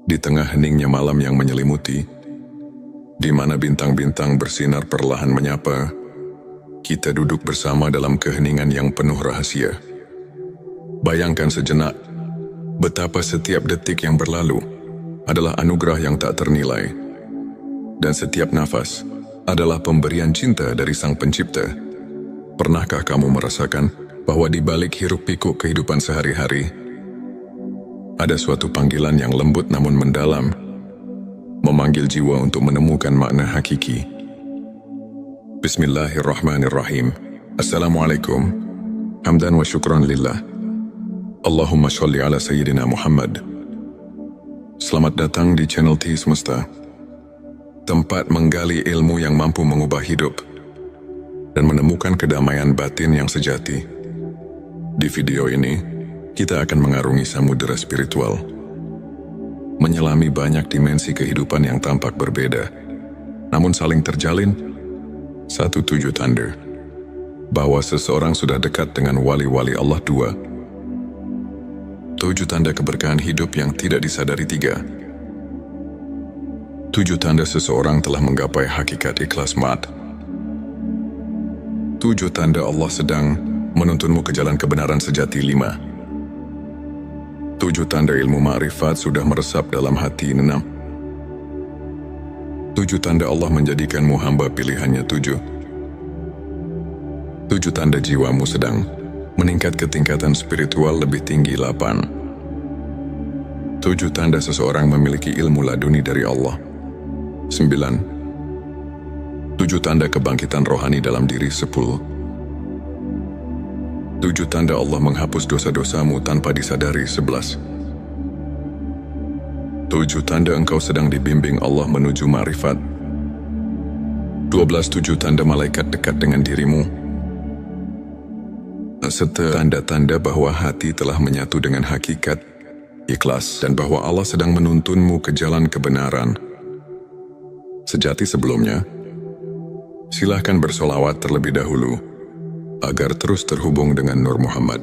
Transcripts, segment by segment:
Di tengah heningnya malam yang menyelimuti, di mana bintang-bintang bersinar perlahan menyapa, kita duduk bersama dalam keheningan yang penuh rahasia. Bayangkan sejenak, betapa setiap detik yang berlalu adalah anugerah yang tak ternilai, dan setiap nafas adalah pemberian cinta dari Sang Pencipta. Pernahkah kamu merasakan bahwa di balik hiruk-pikuk kehidupan sehari-hari, ada suatu panggilan yang lembut namun mendalam, memanggil jiwa untuk menemukan makna hakiki? Bismillahirrahmanirrahim. Assalamualaikum. Hamdan wa syukran lillah. Allahumma sholli ala Sayyidina Muhammad. Selamat datang di channel T Semesta, tempat menggali ilmu yang mampu mengubah hidup dan menemukan kedamaian batin yang sejati. Di video ini, kita akan mengarungi samudera spiritual, menyelami banyak dimensi kehidupan yang tampak berbeda, namun saling terjalin satu tujuh tanda bahwa seseorang sudah dekat dengan wali-wali Allah. 2. 7 tanda keberkahan hidup yang tidak disadari. 3. 7 tanda seseorang telah menggapai hakikat ikhlas mat. 7 tanda Allah sedang menuntunmu ke jalan kebenaran sejati. 5. 7 tanda ilmu ma'rifat sudah meresap dalam hati. 6. 7 tanda Allah menjadikanmu hamba pilihannya. 7 tanda jiwamu sedang meningkat ke tingkatan spiritual lebih tinggi. 8. 7 tanda seseorang memiliki ilmu laduni dari Allah. 9. 7 tanda kebangkitan rohani dalam diri. 10. 7 tanda Allah menghapus dosa-dosamu tanpa disadari. 11. 7 tanda engkau sedang dibimbing Allah menuju ma'rifat. 12. 7 tanda malaikat dekat dengan dirimu, serta tanda-tanda bahwa hati telah menyatu dengan hakikat ikhlas dan bahwa Allah sedang menuntunmu ke jalan kebenaran sejati. Sebelumnya, silahkan bersolawat terlebih dahulu agar terus terhubung dengan Nur Muhammad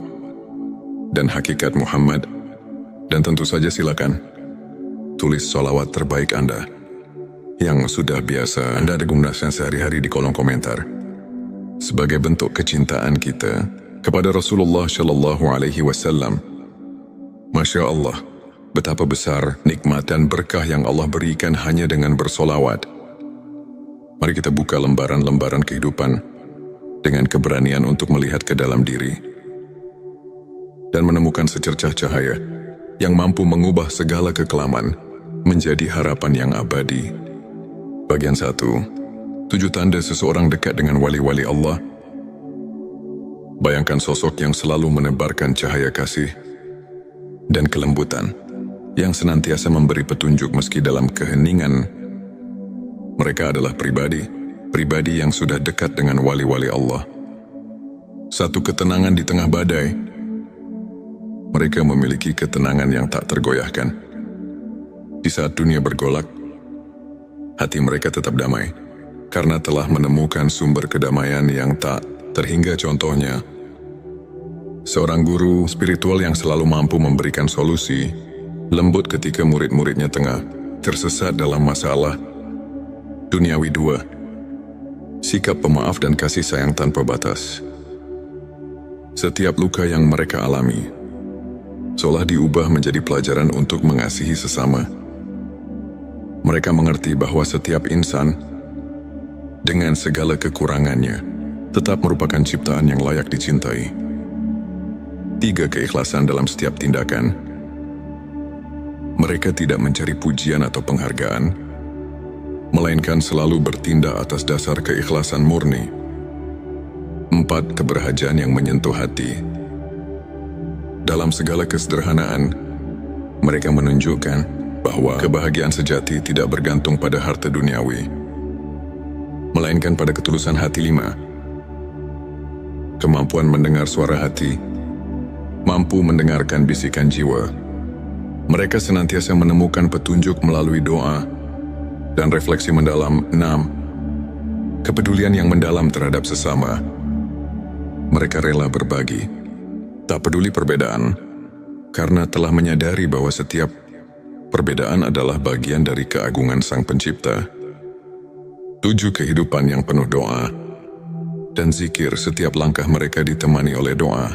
dan hakikat Muhammad. Dan tentu saja silakan tulis solawat terbaik Anda yang sudah biasa Anda gunakan sehari-hari di kolom komentar sebagai bentuk kecintaan kita kepada Rasulullah Shallallahu Alaihi Wasallam. Masya Allah, betapa besar nikmat dan berkah yang Allah berikan hanya dengan bersolawat. Mari kita buka lembaran-lembaran kehidupan dengan keberanian untuk melihat ke dalam diri dan menemukan secercah cahaya yang mampu mengubah segala kekelaman menjadi harapan yang abadi. Bagian 1. 7 tanda seseorang dekat dengan wali-wali Allah. Bayangkan sosok yang selalu menebarkan cahaya kasih dan kelembutan, yang senantiasa memberi petunjuk meski dalam keheningan. Mereka adalah pribadi yang sudah dekat dengan wali-wali Allah. Satu ketenangan di tengah badai. Mereka memiliki ketenangan yang tak tergoyahkan. Di saat dunia bergolak, hati mereka tetap damai, karena telah menemukan sumber kedamaian yang tak terhingga. Contohnya, seorang guru spiritual yang selalu mampu memberikan solusi lembut ketika murid-muridnya tengah tersesat dalam masalah duniawi. 2. Sikap pemaaf dan kasih sayang tanpa batas. Setiap luka yang mereka alami seolah diubah menjadi pelajaran untuk mengasihi sesama. Mereka mengerti bahwa setiap insan, dengan segala kekurangannya, tetap merupakan ciptaan yang layak dicintai. 3. Keikhlasan dalam setiap tindakan. Mereka tidak mencari pujian atau penghargaan, melainkan selalu bertindak atas dasar keikhlasan murni. 4. Keberhajaan yang menyentuh hati. Dalam segala kesederhanaan, mereka menunjukkan bahwa kebahagiaan sejati tidak bergantung pada harta duniawi, melainkan pada ketulusan hati. 5. Kemampuan mendengar suara hati. Mampu mendengarkan bisikan jiwa. Mereka senantiasa menemukan petunjuk melalui doa dan refleksi mendalam. 6. Kepedulian yang mendalam terhadap sesama. Mereka rela berbagi, tak peduli perbedaan, karena telah menyadari bahwa setiap Perbedaan adalah bagian dari keagungan Sang Pencipta. 7 kehidupan yang penuh doa dan zikir, setiap langkah mereka ditemani oleh doa,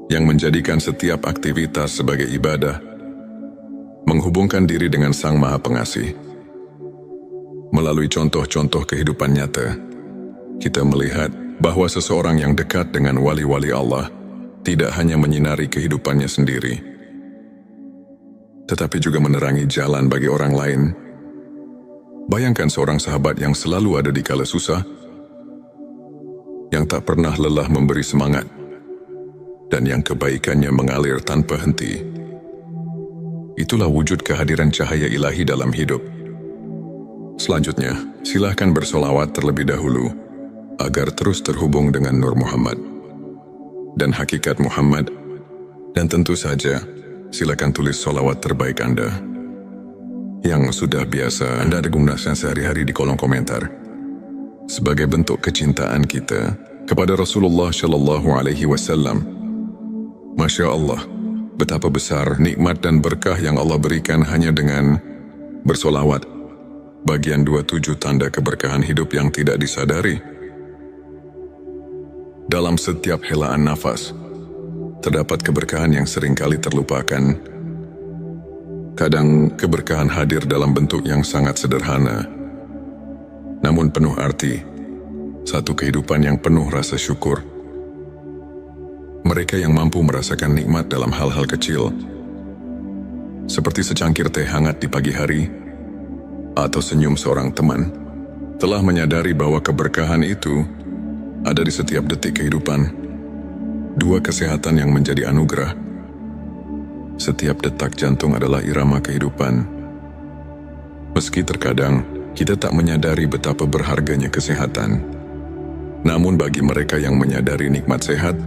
yang menjadikan setiap aktivitas sebagai ibadah, menghubungkan diri dengan Sang Maha Pengasih. Melalui contoh-contoh kehidupan nyata, kita melihat bahwa seseorang yang dekat dengan wali-wali Allah tidak hanya menyinari kehidupannya sendiri, tetapi juga menerangi jalan bagi orang lain. Bayangkan seorang sahabat yang selalu ada di kala susah, yang tak pernah lelah memberi semangat, dan yang kebaikannya mengalir tanpa henti. Itulah wujud kehadiran cahaya ilahi dalam hidup. Selanjutnya, silahkan bersolawat terlebih dahulu, agar terus terhubung dengan Nur Muhammad dan hakikat Muhammad. Dan tentu saja, silakan tulis solawat terbaik Anda yang sudah biasa Anda gunakan sehari-hari di kolom komentar, sebagai bentuk kecintaan kita kepada Rasulullah Shallallahu Alaihi Wasallam. Masya Allah, betapa besar nikmat dan berkah yang Allah berikan hanya dengan bersolawat. Bagian 27 tanda keberkahan hidup yang tidak disadari. Dalam setiap helaan nafas, terdapat keberkahan yang seringkali terlupakan. Kadang keberkahan hadir dalam bentuk yang sangat sederhana, namun penuh arti. Satu kehidupan yang penuh rasa syukur. Mereka yang mampu merasakan nikmat dalam hal-hal kecil, seperti secangkir teh hangat di pagi hari, atau senyum seorang teman, telah menyadari bahwa keberkahan itu ada di setiap detik kehidupan. 2 kesehatan yang menjadi anugerah. Setiap detak jantung adalah irama kehidupan. Meski terkadang kita tak menyadari betapa berharganya kesehatan, namun bagi mereka yang menyadari nikmat sehat,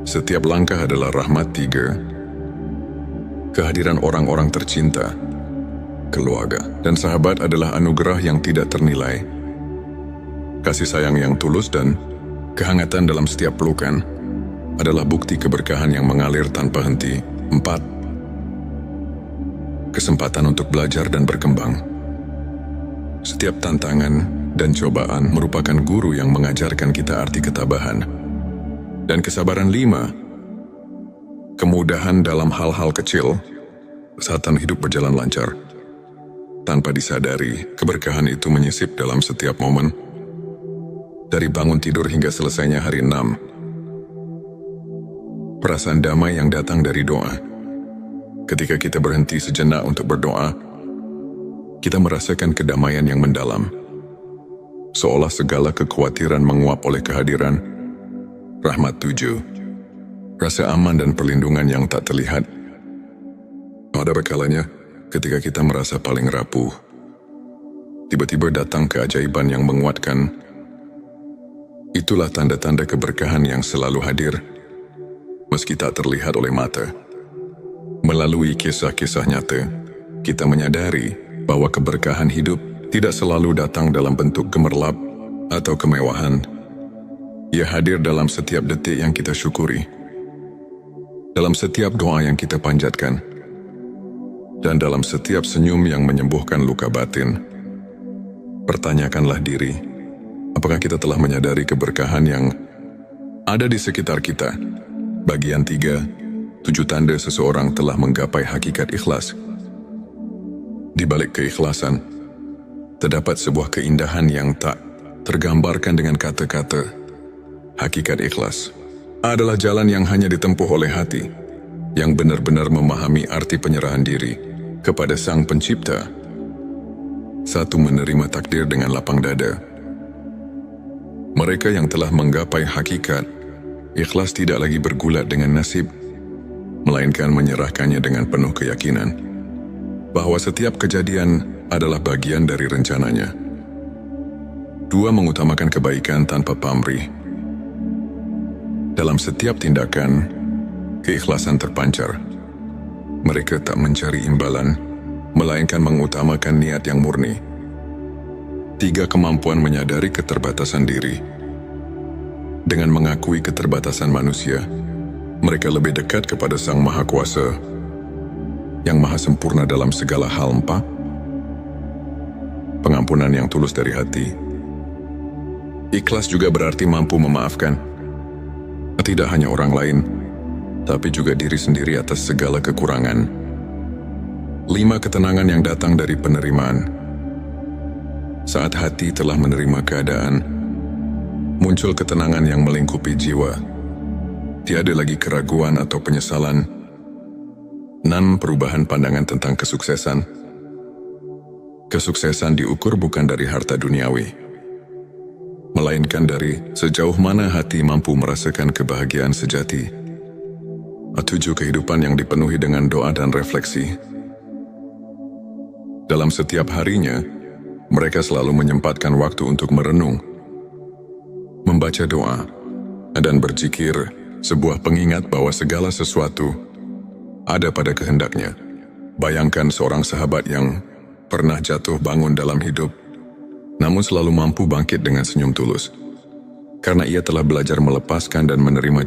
setiap langkah adalah rahmat. 3. Kehadiran orang-orang tercinta, keluarga, dan sahabat adalah anugerah yang tidak ternilai. Kasih sayang yang tulus dan kehangatan dalam setiap pelukan adalah bukti keberkahan yang mengalir tanpa henti. 4. Kesempatan untuk belajar dan berkembang. Setiap tantangan dan cobaan merupakan guru yang mengajarkan kita arti ketabahan dan kesabaran. 5. Kemudahan dalam hal-hal kecil saat hidup berjalan lancar. Tanpa disadari, keberkahan itu menyisip dalam setiap momen, dari bangun tidur hingga selesainya hari. 6. Perasaan damai yang datang dari doa. Ketika kita berhenti sejenak untuk berdoa, kita merasakan kedamaian yang mendalam, seolah segala kekhawatiran menguap oleh kehadiran rahmat. 7. Rasa aman dan perlindungan yang tak terlihat. Ada kalanya ketika kita merasa paling rapuh, tiba-tiba datang keajaiban yang menguatkan. Itulah tanda-tanda keberkahan yang selalu hadir, meski tak terlihat oleh mata. Melalui kisah-kisah nyata, kita menyadari bahwa keberkahan hidup tidak selalu datang dalam bentuk gemerlap atau kemewahan. Ia hadir dalam setiap detik yang kita syukuri, dalam setiap doa yang kita panjatkan, dan dalam setiap senyum yang menyembuhkan luka batin. Pertanyakanlah diri, apakah kita telah menyadari keberkahan yang ada di sekitar kita? Bagian 3, 7 tanda seseorang telah menggapai hakikat ikhlas. Di balik keikhlasan, terdapat sebuah keindahan yang tak tergambarkan dengan kata-kata. Hakikat ikhlas adalah jalan yang hanya ditempuh oleh hati, yang benar-benar memahami arti penyerahan diri kepada Sang Pencipta. 1. Menerima takdir dengan lapang dada. Mereka yang telah menggapai hakikat ikhlas tidak lagi bergulat dengan nasib, melainkan menyerahkannya dengan penuh keyakinan bahwa setiap kejadian adalah bagian dari rencananya. 2. Mengutamakan kebaikan tanpa pamrih. Dalam setiap tindakan, keikhlasan terpancar. Mereka tak mencari imbalan, melainkan mengutamakan niat yang murni. 3. Kemampuan menyadari keterbatasan diri. Dengan mengakui keterbatasan manusia, mereka lebih dekat kepada Sang Maha Kuasa. yang maha sempurna dalam segala hal. 4. Pengampunan yang tulus dari hati. Ikhlas juga berarti mampu memaafkan, tidak hanya orang lain, tapi juga diri sendiri atas segala kekurangan. 5. Ketenangan yang datang dari penerimaan. Saat hati telah menerima keadaan, muncul ketenangan yang melingkupi jiwa. Tiada lagi keraguan atau penyesalan. 6. Perubahan pandangan tentang kesuksesan. Kesuksesan diukur bukan dari harta duniawi, melainkan dari sejauh mana hati mampu merasakan kebahagiaan sejati. 7. Kehidupan yang dipenuhi dengan doa dan refleksi. Dalam setiap harinya, mereka selalu menyempatkan waktu untuk merenung, membaca doa, dan berzikir, sebuah pengingat bahwa segala sesuatu ada pada kehendaknya. Bayangkan seorang sahabat yang pernah jatuh bangun dalam hidup, namun selalu mampu bangkit dengan senyum tulus. Karena ia telah belajar melepaskan dan menerima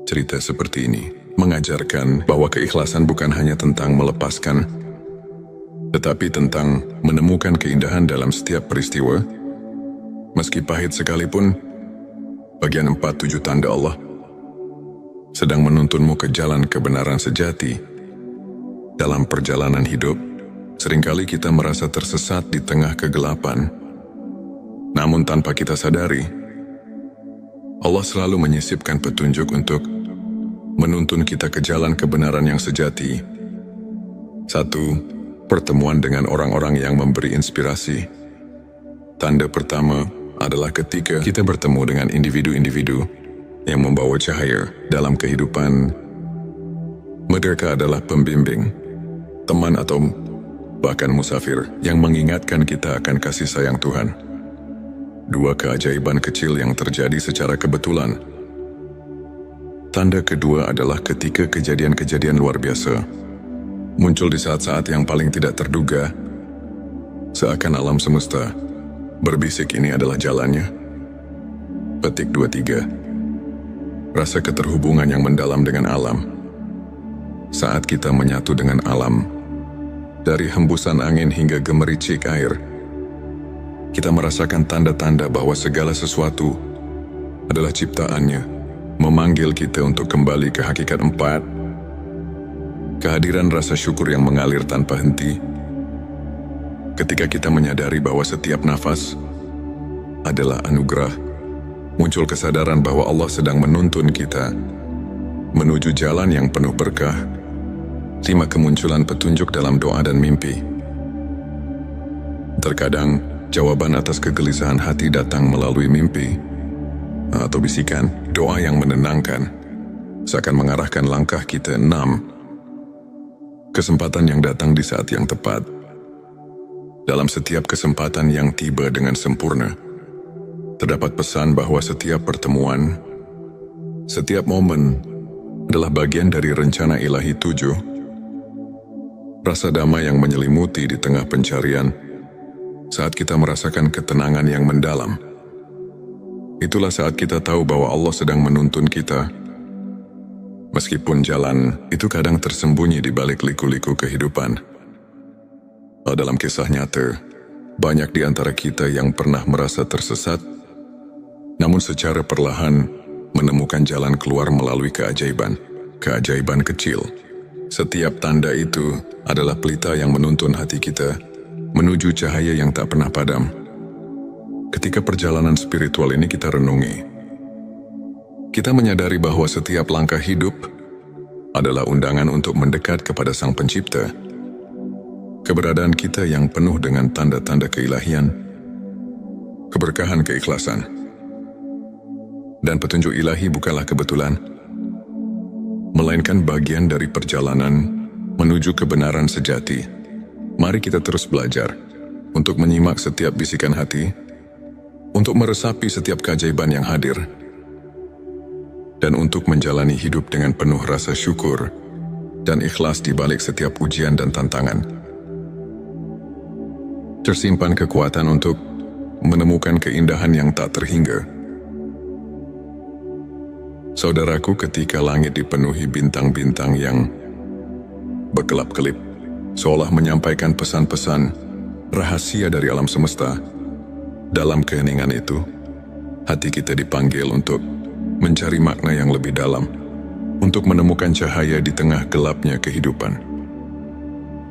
cerita seperti ini. Mengajarkan bahwa keikhlasan bukan hanya tentang melepaskan, tetapi tentang menemukan keindahan dalam setiap peristiwa, meski pahit sekalipun. Bagian 4. 7 tanda Allah sedang menuntunmu ke jalan kebenaran sejati. Dalam perjalanan hidup, seringkali kita merasa tersesat di tengah kegelapan. Namun tanpa kita sadari, Allah selalu menyisipkan petunjuk untuk menuntun kita ke jalan kebenaran yang sejati. 1. Pertemuan dengan orang-orang yang memberi inspirasi. Tanda pertama adalah ketika kita bertemu dengan individu-individu yang membawa cahaya dalam kehidupan. Mereka adalah pembimbing, teman atau bahkan musafir yang mengingatkan kita akan kasih sayang Tuhan. 2. Keajaiban kecil yang terjadi secara kebetulan. Tanda kedua adalah ketika kejadian-kejadian luar biasa muncul di saat-saat yang paling tidak terduga, seakan alam semesta berbisik ini adalah jalannya. Petik 23. Rasa keterhubungan yang mendalam dengan alam. Saat kita menyatu dengan alam, dari hembusan angin hingga gemericik air, kita merasakan tanda-tanda bahwa segala sesuatu adalah ciptaannya, memanggil kita untuk kembali ke hakikat. 4. Kehadiran rasa syukur yang mengalir tanpa henti. Ketika kita menyadari bahwa setiap nafas adalah anugerah, muncul kesadaran bahwa Allah sedang menuntun kita menuju jalan yang penuh berkah. 5. Kemunculan petunjuk dalam doa dan mimpi. Terkadang, jawaban atas kegelisahan hati datang melalui mimpi atau bisikan doa yang menenangkan, seakan mengarahkan langkah kita. 6. Kesempatan yang datang di saat yang tepat. Dalam setiap kesempatan yang tiba dengan sempurna, terdapat pesan bahwa setiap pertemuan, setiap momen adalah bagian dari rencana ilahi. 7. Rasa damai yang menyelimuti di tengah pencarian. Saat kita merasakan ketenangan yang mendalam, itulah saat kita tahu bahwa Allah sedang menuntun kita. Meskipun jalan itu kadang tersembunyi di balik liku-liku kehidupan. Dalam kisah nyata, banyak di antara kita yang pernah merasa tersesat, namun secara perlahan menemukan jalan keluar melalui keajaiban kecil. Setiap tanda itu adalah pelita yang menuntun hati kita menuju cahaya yang tak pernah padam. Ketika perjalanan spiritual ini kita renungi, kita menyadari bahwa setiap langkah hidup adalah undangan untuk mendekat kepada Sang Pencipta. Keberadaan kita yang penuh dengan tanda-tanda keilahian, keberkahan keikhlasan, dan petunjuk ilahi bukanlah kebetulan, melainkan bagian dari perjalanan menuju kebenaran sejati. Mari kita terus belajar untuk menyimak setiap bisikan hati, untuk meresapi setiap keajaiban yang hadir, dan untuk menjalani hidup dengan penuh rasa syukur dan ikhlas di balik setiap ujian dan tantangan. Tersimpan kekuatan untuk menemukan keindahan yang tak terhingga. Saudaraku, ketika langit dipenuhi bintang-bintang yang berkelap-kelip, seolah menyampaikan pesan-pesan rahasia dari alam semesta. Dalam keheningan itu, hati kita dipanggil untuk mencari makna yang lebih dalam, untuk menemukan cahaya di tengah gelapnya kehidupan.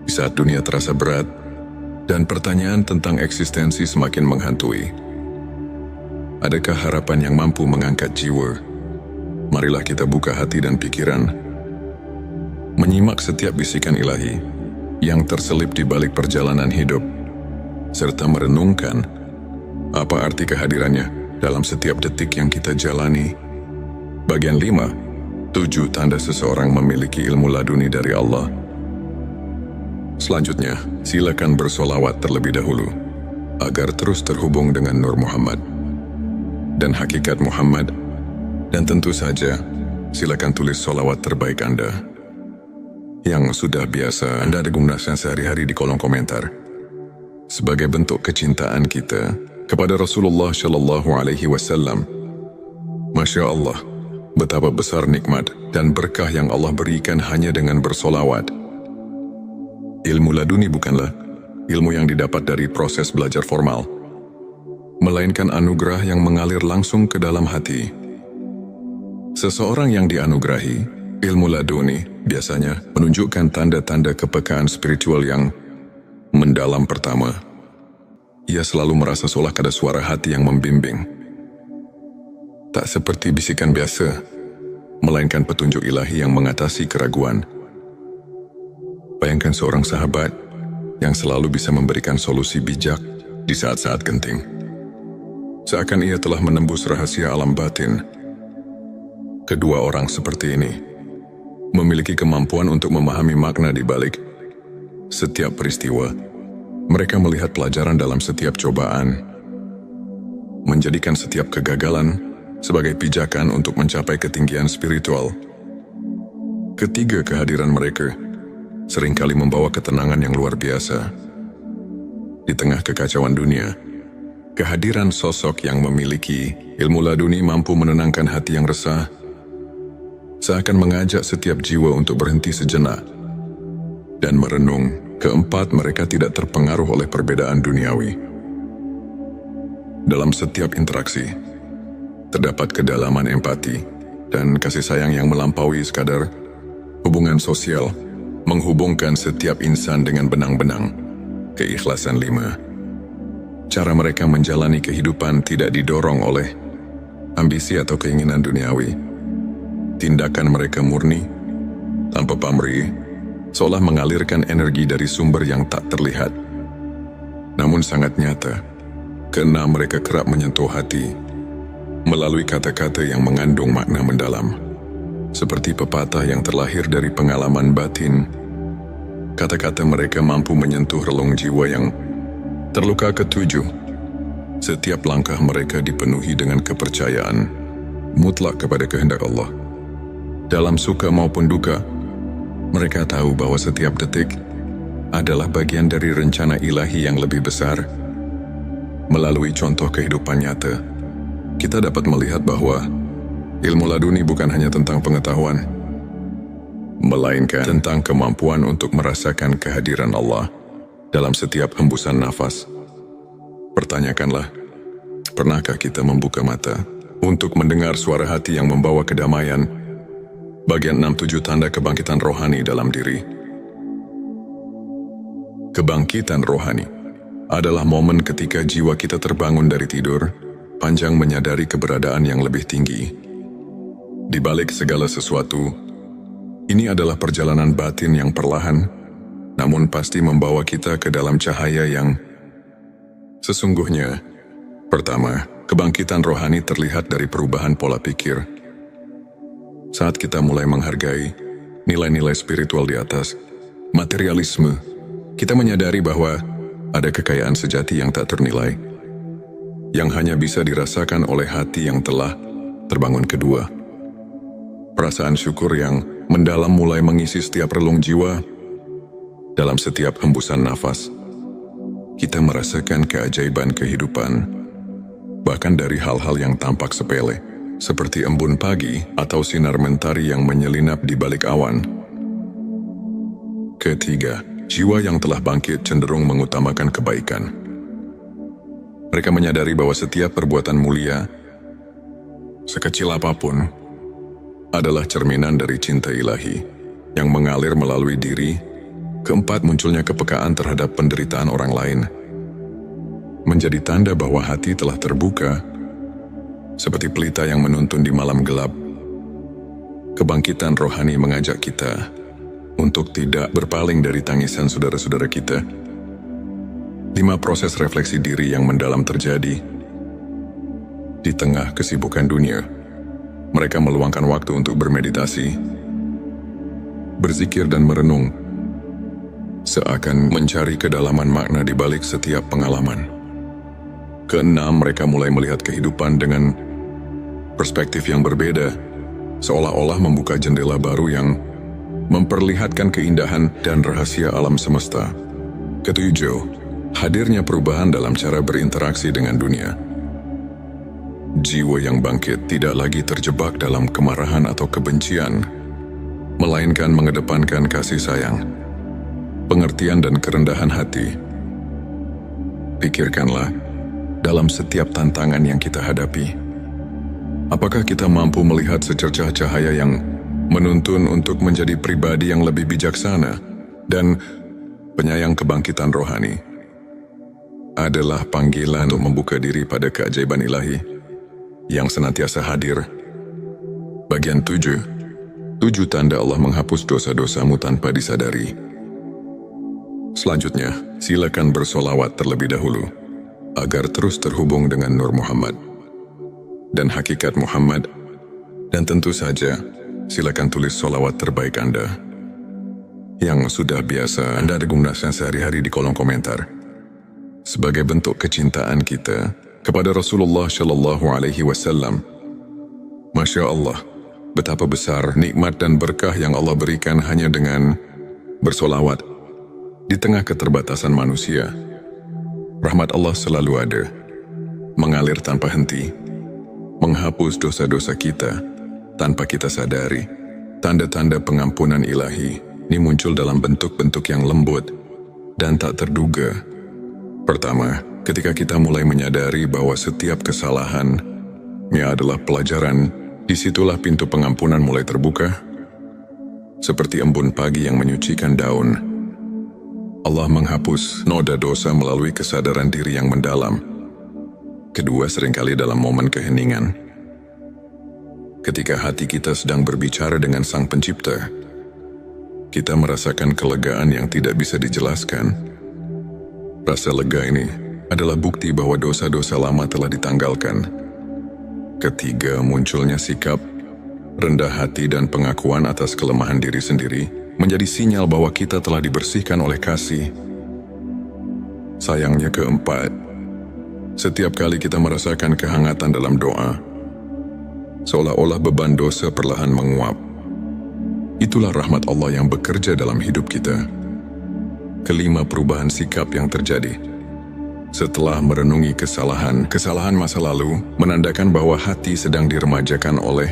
Di saat dunia terasa berat, dan pertanyaan tentang eksistensi semakin menghantui, adakah harapan yang mampu mengangkat jiwa? Marilah kita buka hati dan pikiran, menyimak setiap bisikan ilahi yang terselip di balik perjalanan hidup, serta merenungkan apa arti kehadirannya dalam setiap detik yang kita jalani. Bagian 5, 7 tanda seseorang memiliki ilmu laduni dari Allah. Selanjutnya, silakan bersolawat terlebih dahulu, agar terus terhubung dengan Nur Muhammad dan hakikat Muhammad. Dan tentu saja, silakan tulis solawat terbaik Anda yang sudah biasa Anda gunakan sehari-hari di kolom komentar, sebagai bentuk kecintaan kita kepada Rasulullah Shallallahu Alaihi Wasallam. Masya Allah, betapa besar nikmat dan berkah yang Allah berikan hanya dengan bersolawat. Ilmu laduni bukanlah ilmu yang didapat dari proses belajar formal, melainkan anugerah yang mengalir langsung ke dalam hati. Seseorang yang dianugerahi ilmu laduni biasanya menunjukkan tanda-tanda kepekaan spiritual yang mendalam. Pertama, ia selalu merasa seolah ada suara hati yang membimbing. Tak seperti bisikan biasa, melainkan petunjuk ilahi yang mengatasi keraguan. Bayangkan seorang sahabat yang selalu bisa memberikan solusi bijak di saat-saat genting. Seakan ia telah menembus rahasia alam batin. Kedua orang seperti ini memiliki kemampuan untuk memahami makna di balik setiap peristiwa. Mereka melihat pelajaran dalam setiap cobaan, menjadikan setiap kegagalan sebagai pijakan untuk mencapai ketinggian spiritual. Ketiga, kehadiran mereka seringkali membawa ketenangan yang luar biasa. Di tengah kekacauan dunia, kehadiran sosok yang memiliki ilmu laduni mampu menenangkan hati yang resah, seakan mengajak setiap jiwa untuk berhenti sejenak dan merenung. Keempat, mereka tidak terpengaruh oleh perbedaan duniawi. Dalam setiap interaksi, terdapat kedalaman empati dan kasih sayang yang melampaui sekadar hubungan sosial, menghubungkan setiap insan dengan benang-benang keikhlasan. 5, cara mereka menjalani kehidupan tidak didorong oleh ambisi atau keinginan duniawi. Tindakan mereka murni, tanpa pamrih, seolah mengalirkan energi dari sumber yang tak terlihat, namun sangat nyata. Keenam, mereka kerap menyentuh hati melalui kata-kata yang mengandung makna mendalam, seperti pepatah yang terlahir dari pengalaman batin. Kata-kata mereka mampu menyentuh relung jiwa yang terluka. Ketujuh, setiap langkah mereka dipenuhi dengan kepercayaan mutlak kepada kehendak Allah. Dalam suka maupun duka, mereka tahu bahwa setiap detik adalah bagian dari rencana ilahi yang lebih besar. Melalui contoh kehidupan nyata, kita dapat melihat bahwa ilmu laduni bukan hanya tentang pengetahuan, melainkan tentang kemampuan untuk merasakan kehadiran Allah dalam setiap hembusan nafas. Pertanyakanlah, pernahkah kita membuka mata untuk mendengar suara hati yang membawa kedamaian? Bagian 6-7 tanda kebangkitan rohani dalam diri. Kebangkitan rohani adalah momen ketika jiwa kita terbangun dari tidur panjang menyadari keberadaan yang lebih tinggi. Di balik segala sesuatu, ini adalah perjalanan batin yang perlahan, namun pasti membawa kita ke dalam cahaya yang sesungguhnya. Pertama, kebangkitan rohani terlihat dari perubahan pola pikir. Saat kita mulai menghargai nilai-nilai spiritual di atas materialisme, kita menyadari bahwa ada kekayaan sejati yang tak ternilai, yang hanya bisa dirasakan oleh hati yang telah terbangun. Kedua, perasaan syukur yang mendalam mulai mengisi setiap relung jiwa. Dalam setiap hembusan nafas, kita merasakan keajaiban kehidupan, bahkan dari hal-hal yang tampak sepele, seperti embun pagi atau sinar mentari yang menyelinap di balik awan. Ketiga, jiwa yang telah bangkit cenderung mengutamakan kebaikan. Mereka menyadari bahwa setiap perbuatan mulia, sekecil apapun, adalah cerminan dari cinta ilahi yang mengalir melalui diri. Keempat, munculnya kepekaan terhadap penderitaan orang lain menjadi tanda bahwa hati telah terbuka, seperti pelita yang menuntun di malam gelap. Kebangkitan rohani mengajak kita untuk tidak berpaling dari tangisan saudara-saudara kita. 5. Proses refleksi diri yang mendalam terjadi. Di tengah kesibukan dunia, mereka meluangkan waktu untuk bermeditasi, berzikir dan merenung, seakan mencari kedalaman makna di balik setiap pengalaman. Keenam, mereka mulai melihat kehidupan dengan perspektif yang berbeda, seolah-olah membuka jendela baru yang memperlihatkan keindahan dan rahasia alam semesta. Ketujuh, hadirnya perubahan dalam cara berinteraksi dengan dunia. Jiwa yang bangkit tidak lagi terjebak dalam kemarahan atau kebencian, melainkan mengedepankan kasih sayang, pengertian dan kerendahan hati. Pikirkanlah, dalam setiap tantangan yang kita hadapi, apakah kita mampu melihat secercah cahaya yang menuntun untuk menjadi pribadi yang lebih bijaksana dan penyayang? Kebangkitan rohani adalah panggilan untuk membuka diri pada keajaiban ilahi yang senantiasa hadir. Bagian 7. 7 tanda Allah menghapus dosa-dosamu tanpa disadari. Selanjutnya, silakan bersolawat terlebih dahulu agar terus terhubung dengan Nur Muhammad dan hakikat Muhammad. Dan tentu saja, silakan tulis solawat terbaik Anda yang sudah biasa Anda gunakan sehari-hari di kolom komentar, sebagai bentuk kecintaan kita kepada Rasulullah Shallallahu Alaihi Wasallam. Masya Allah, betapa besar nikmat dan berkah yang Allah berikan hanya dengan bersolawat di tengah keterbatasan manusia. Rahmat Allah selalu ada, mengalir tanpa henti, menghapus dosa-dosa kita tanpa kita sadari. Tanda-tanda pengampunan ilahi ini muncul dalam bentuk-bentuk yang lembut dan tak terduga. Pertama, ketika kita mulai menyadari bahwa setiap kesalahannya adalah pelajaran, disitulah pintu pengampunan mulai terbuka. Seperti embun pagi yang menyucikan daun, Allah menghapus noda dosa melalui kesadaran diri yang mendalam. Kedua, seringkali dalam momen keheningan, ketika hati kita sedang berbicara dengan Sang Pencipta, kita merasakan kelegaan yang tidak bisa dijelaskan. Rasa lega ini adalah bukti bahwa dosa-dosa lama telah ditanggalkan. Ketiga, munculnya sikap rendah hati dan pengakuan atas kelemahan diri sendiri menjadi sinyal bahwa kita telah dibersihkan oleh kasih. Sayangnya, keempat, setiap kali kita merasakan kehangatan dalam doa, seolah-olah beban dosa perlahan menguap. Itulah rahmat Allah yang bekerja dalam hidup kita. Kelima, perubahan sikap yang terjadi setelah merenungi kesalahan masa lalu menandakan bahwa hati sedang diremajakan oleh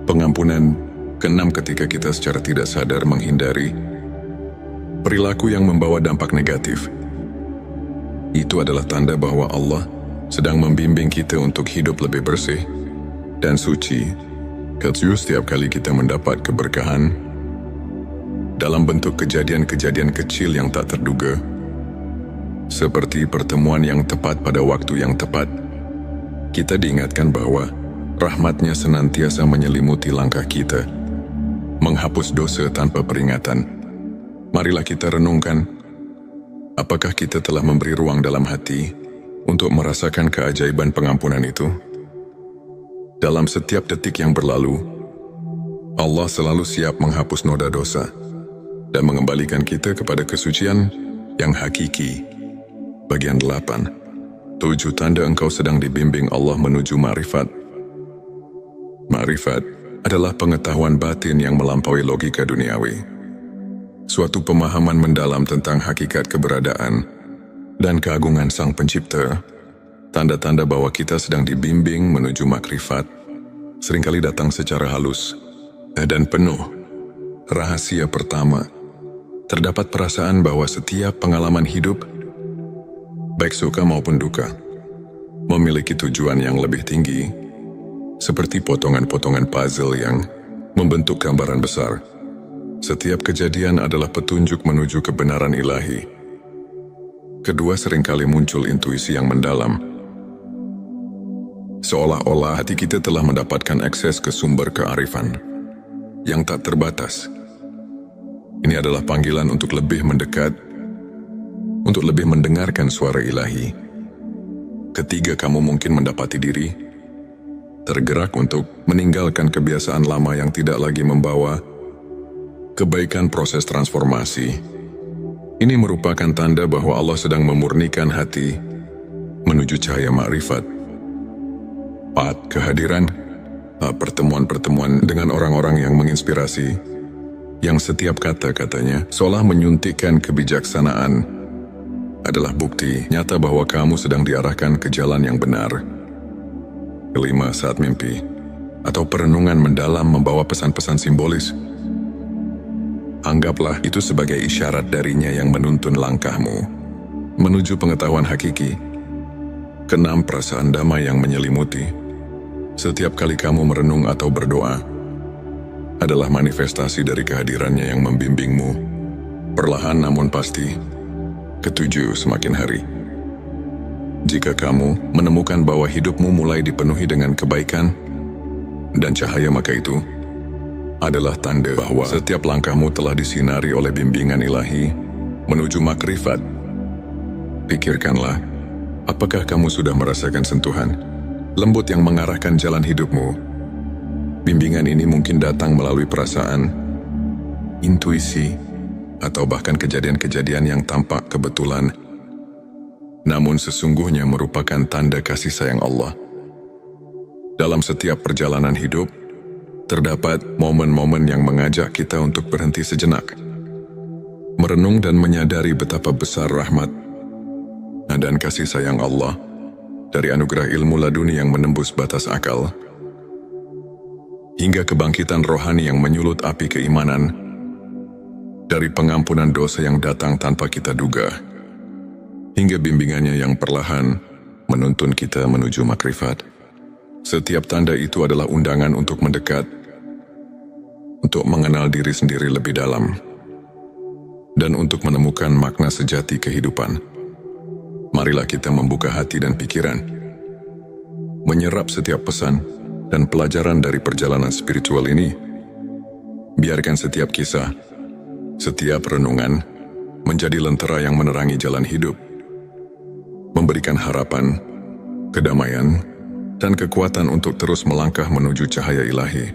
pengampunan. Keenam, ketika kita secara tidak sadar menghindari perilaku yang membawa dampak negatif, itu adalah tanda bahwa Allah sedang membimbing kita untuk hidup lebih bersih dan suci. Ketujuh, setiap kali kita mendapat keberkahan dalam bentuk kejadian-kejadian kecil yang tak terduga, seperti pertemuan yang tepat pada waktu yang tepat, kita diingatkan bahwa rahmat-Nya senantiasa menyelimuti langkah kita, menghapus dosa tanpa peringatan. Marilah kita renungkan, apakah kita telah memberi ruang dalam hati untuk merasakan keajaiban pengampunan itu? Dalam setiap detik yang berlalu, Allah selalu siap menghapus noda dosa dan mengembalikan kita kepada kesucian yang hakiki. Bagian 8. 7 tanda engkau sedang dibimbing Allah menuju ma'rifat. Ma'rifat adalah pengetahuan batin yang melampaui logika duniawi. Suatu pemahaman mendalam tentang hakikat keberadaan dan keagungan Sang Pencipta. Tanda-tanda bahwa kita sedang dibimbing menuju makrifat seringkali datang secara halus dan penuh rahasia. Pertama, terdapat perasaan bahwa setiap pengalaman hidup, baik suka maupun duka, memiliki tujuan yang lebih tinggi, seperti potongan-potongan puzzle yang membentuk gambaran besar. Setiap kejadian adalah petunjuk menuju kebenaran ilahi. Kedua, seringkali muncul intuisi yang mendalam. Seolah-olah hati kita telah mendapatkan akses ke sumber kearifan yang tak terbatas. Ini adalah panggilan untuk lebih mendekat, untuk lebih mendengarkan suara ilahi. Ketiga, kamu mungkin mendapati diri tergerak untuk meninggalkan kebiasaan lama yang tidak lagi membawa kebaikan. Proses transformasi ini merupakan tanda bahwa Allah sedang memurnikan hati menuju cahaya ma'rifat. 4. Kehadiran pertemuan-pertemuan dengan orang-orang yang menginspirasi, yang setiap kata-katanya seolah menyuntikkan kebijaksanaan, adalah bukti nyata bahwa kamu sedang diarahkan ke jalan yang benar. 5. Saat mimpi atau perenungan mendalam membawa pesan-pesan simbolis, anggaplah itu sebagai isyarat darinya yang menuntun langkahmu menuju pengetahuan hakiki. 6. Perasaan damai yang menyelimuti setiap kali kamu merenung atau berdoa adalah manifestasi dari kehadirannya yang membimbingmu, perlahan namun pasti. 7. Semakin hari, jika kamu menemukan bahwa hidupmu mulai dipenuhi dengan kebaikan dan cahaya, maka itu adalah tanda bahwa setiap langkahmu telah disinari oleh bimbingan ilahi menuju makrifat. Pikirkanlah, apakah kamu sudah merasakan sentuhan lembut yang mengarahkan jalan hidupmu? Bimbingan ini mungkin datang melalui perasaan, intuisi, atau bahkan kejadian-kejadian yang tampak kebetulan, namun sesungguhnya merupakan tanda kasih sayang Allah. Dalam setiap perjalanan hidup, terdapat momen-momen yang mengajak kita untuk berhenti sejenak, merenung dan menyadari betapa besar rahmat dan kasih sayang Allah, dari anugerah ilmu laduni yang menembus batas akal, hingga kebangkitan rohani yang menyulut api keimanan, dari pengampunan dosa yang datang tanpa kita duga, hingga bimbingannya yang perlahan menuntun kita menuju makrifat. Setiap tanda itu adalah undangan untuk mendekat, untuk mengenal diri sendiri lebih dalam, dan untuk menemukan makna sejati kehidupan. Marilah kita membuka hati dan pikiran, menyerap setiap pesan dan pelajaran dari perjalanan spiritual ini. Biarkan setiap kisah, setiap renungan menjadi lentera yang menerangi jalan hidup, memberikan harapan, kedamaian, dan kekuatan untuk terus melangkah menuju cahaya ilahi.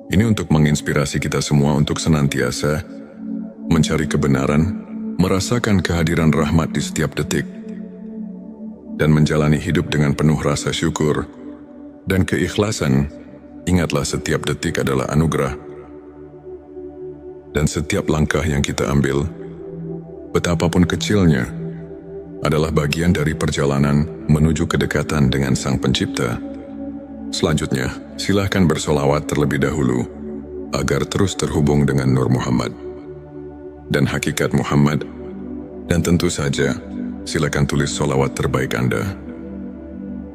Ini untuk menginspirasi kita semua untuk senantiasa mencari kebenaran, merasakan kehadiran rahmat di setiap detik, dan menjalani hidup dengan penuh rasa syukur dan keikhlasan. Ingatlah, setiap detik adalah anugerah, dan setiap langkah yang kita ambil, betapapun kecilnya, adalah bagian dari perjalanan menuju kedekatan dengan Sang Pencipta. Selanjutnya, silakan bersolawat terlebih dahulu agar terus terhubung dengan Nur Muhammad dan hakikat Muhammad, dan tentu saja silakan tulis solawat terbaik Anda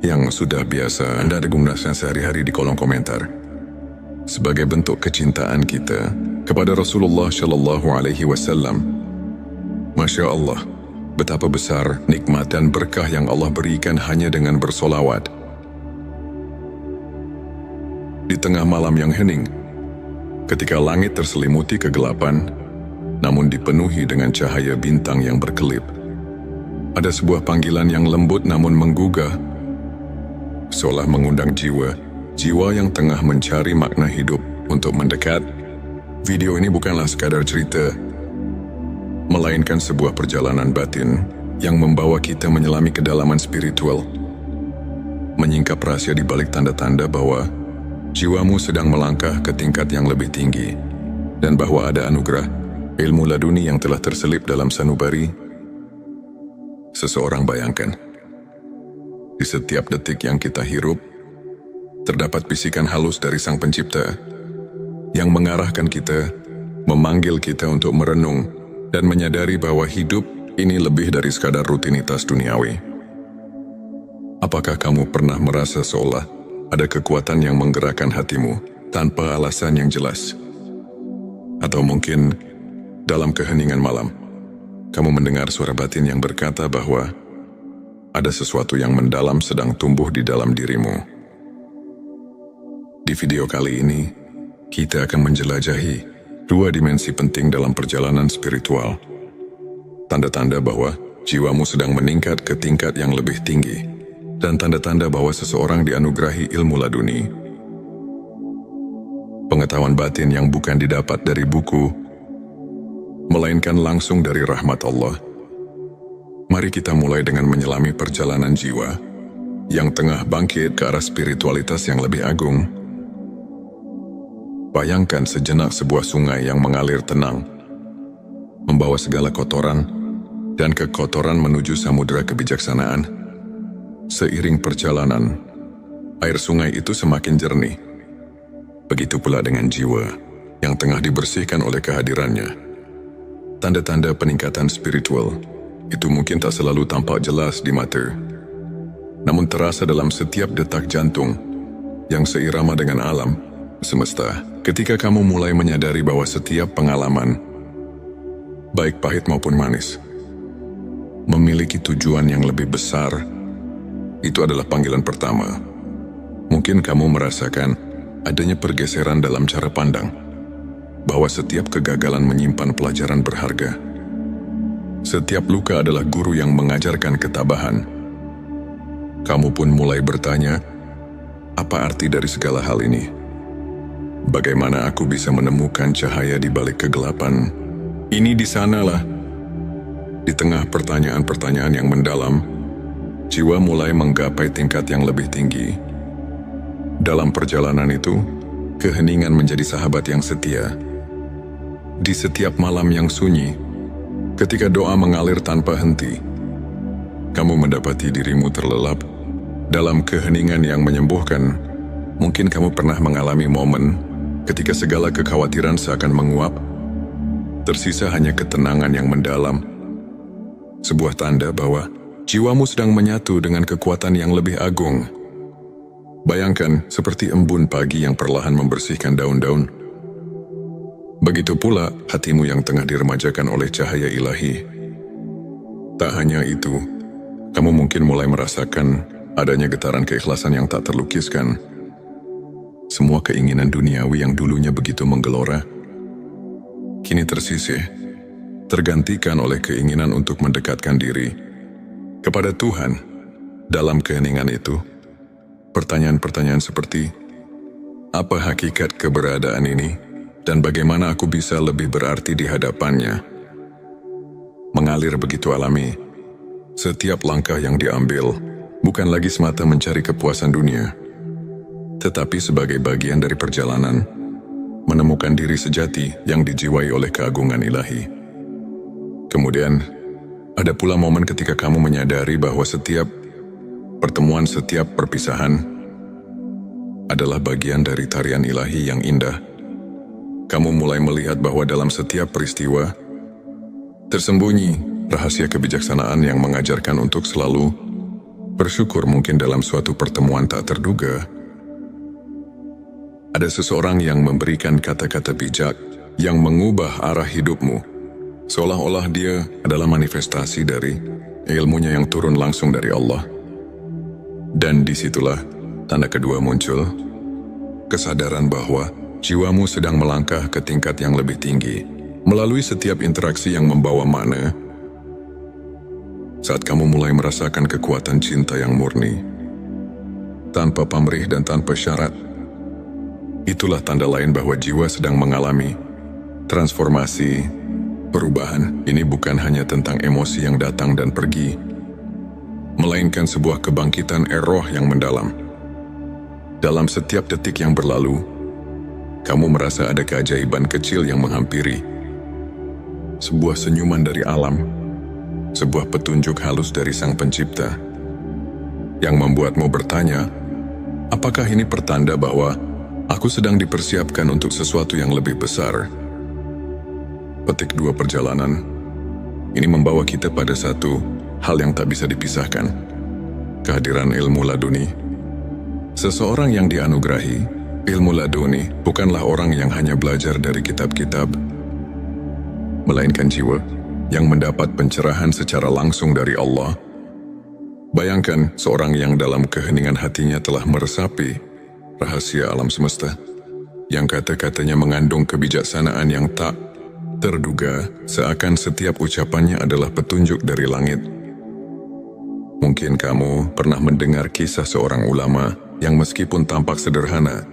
yang sudah biasa Anda gunakan sehari-hari di kolom komentar, sebagai bentuk kecintaan kita kepada Rasulullah Shallallahu Alaihi Wasallam. Masya Allah, betapa besar nikmat dan berkah yang Allah berikan hanya dengan bersolawat. Di tengah malam yang hening, ketika langit terselimuti kegelapan, namun dipenuhi dengan cahaya bintang yang berkelip, ada sebuah panggilan yang lembut namun menggugah, seolah mengundang jiwa yang tengah mencari makna hidup untuk mendekat. Video ini bukanlah sekadar cerita, melainkan sebuah perjalanan batin yang membawa kita menyelami kedalaman spiritual, menyingkap rahasia di balik tanda-tanda bahwa jiwamu sedang melangkah ke tingkat yang lebih tinggi, dan bahwa ada anugerah ilmu laduni yang telah terselip dalam sanubari. Seseorang bayangkan, di setiap detik yang kita hirup, terdapat bisikan halus dari Sang Pencipta yang mengarahkan kita memanggil kita untuk merenung dan menyadari bahwa hidup ini lebih dari sekadar rutinitas duniawi. Apakah kamu pernah merasa seolah ada kekuatan yang menggerakkan hatimu tanpa alasan yang jelas? Atau mungkin dalam keheningan malam, kamu mendengar suara batin yang berkata bahwa ada sesuatu yang mendalam sedang tumbuh di dalam dirimu. Di video kali ini, kita akan menjelajahi dua dimensi penting dalam perjalanan spiritual. Tanda-tanda bahwa jiwamu sedang meningkat ke tingkat yang lebih tinggi, dan tanda-tanda bahwa seseorang dianugerahi ilmu laduni. Pengetahuan batin yang bukan didapat dari buku, melainkan langsung dari rahmat Allah. Mari kita mulai dengan menyelami perjalanan jiwa yang tengah bangkit ke arah spiritualitas yang lebih agung. Bayangkan sejenak sebuah sungai yang mengalir tenang, membawa segala kotoran dan kekotoran menuju samudera kebijaksanaan. Seiring perjalanan, air sungai itu semakin jernih. Begitu pula dengan jiwa yang tengah dibersihkan oleh kehadirannya. Tanda-tanda peningkatan spiritual itu mungkin tak selalu tampak jelas di mata, namun terasa dalam setiap detak jantung yang seirama dengan alam semesta. Ketika kamu mulai menyadari bahwa setiap pengalaman, baik pahit maupun manis, memiliki tujuan yang lebih besar, itu adalah panggilan pertama. Mungkin kamu merasakan adanya pergeseran dalam cara pandang, bahwa setiap kegagalan menyimpan pelajaran berharga. Setiap luka adalah guru yang mengajarkan ketabahan. Kamu pun mulai bertanya, apa arti dari segala hal ini? Bagaimana aku bisa menemukan cahaya di balik kegelapan? Ini di sanalah. Di tengah pertanyaan-pertanyaan yang mendalam, jiwa mulai menggapai tingkat yang lebih tinggi. Dalam perjalanan itu, keheningan menjadi sahabat yang setia. Di setiap malam yang sunyi, ketika doa mengalir tanpa henti, kamu mendapati dirimu terlelap dalam keheningan yang menyembuhkan. Mungkin kamu pernah mengalami momen ketika segala kekhawatiran seakan menguap, tersisa hanya ketenangan yang mendalam. Sebuah tanda bahwa jiwamu sedang menyatu dengan kekuatan yang lebih agung. Bayangkan seperti embun pagi yang perlahan membersihkan daun-daun. Begitu pula hatimu yang tengah diremajakan oleh cahaya ilahi. Tak hanya itu, kamu mungkin mulai merasakan adanya getaran keikhlasan yang tak terlukiskan. Semua keinginan duniawi yang dulunya begitu menggelora, kini tersisih, tergantikan oleh keinginan untuk mendekatkan diri kepada Tuhan. Dalam keheningan itu, pertanyaan-pertanyaan seperti, apa hakikat keberadaan ini dan bagaimana aku bisa lebih berarti di hadapannya, mengalir begitu alami. Setiap langkah yang diambil bukan lagi semata mencari kepuasan dunia, tetapi sebagai bagian dari perjalanan menemukan diri sejati yang dijiwai oleh keagungan ilahi. Kemudian, ada pula momen ketika kamu menyadari bahwa setiap pertemuan, setiap perpisahan adalah bagian dari tarian ilahi yang indah. Kamu mulai melihat bahwa dalam setiap peristiwa tersembunyi rahasia kebijaksanaan yang mengajarkan untuk selalu bersyukur. Mungkin dalam suatu pertemuan tak terduga, ada seseorang yang memberikan kata-kata bijak yang mengubah arah hidupmu, seolah-olah dia adalah manifestasi dari ilmunya yang turun langsung dari Allah. Dan disitulah tanda kedua muncul, kesadaran bahwa jiwamu sedang melangkah ke tingkat yang lebih tinggi melalui setiap interaksi yang membawa makna. Saat kamu mulai merasakan kekuatan cinta yang murni, tanpa pamrih dan tanpa syarat, itulah tanda lain bahwa jiwa sedang mengalami transformasi, perubahan. Ini bukan hanya tentang emosi yang datang dan pergi, melainkan sebuah kebangkitan roh yang mendalam. Dalam setiap detik yang berlalu, kamu merasa ada keajaiban kecil yang menghampiri. Sebuah senyuman dari alam, sebuah petunjuk halus dari Sang Pencipta, yang membuatmu bertanya, apakah ini pertanda bahwa aku sedang dipersiapkan untuk sesuatu yang lebih besar? petik 2 perjalanan. Ini membawa kita pada satu hal yang tak bisa dipisahkan. Kehadiran ilmu laduni. Seseorang yang dianugerahi ilmu laduni bukanlah orang yang hanya belajar dari kitab-kitab, melainkan jiwa yang mendapat pencerahan secara langsung dari Allah. Bayangkan seorang yang dalam keheningan hatinya telah meresapi rahasia alam semesta, yang kata-katanya mengandung kebijaksanaan yang tak terduga, seakan setiap ucapannya adalah petunjuk dari langit. Mungkin kamu pernah mendengar kisah seorang ulama yang meskipun tampak sederhana,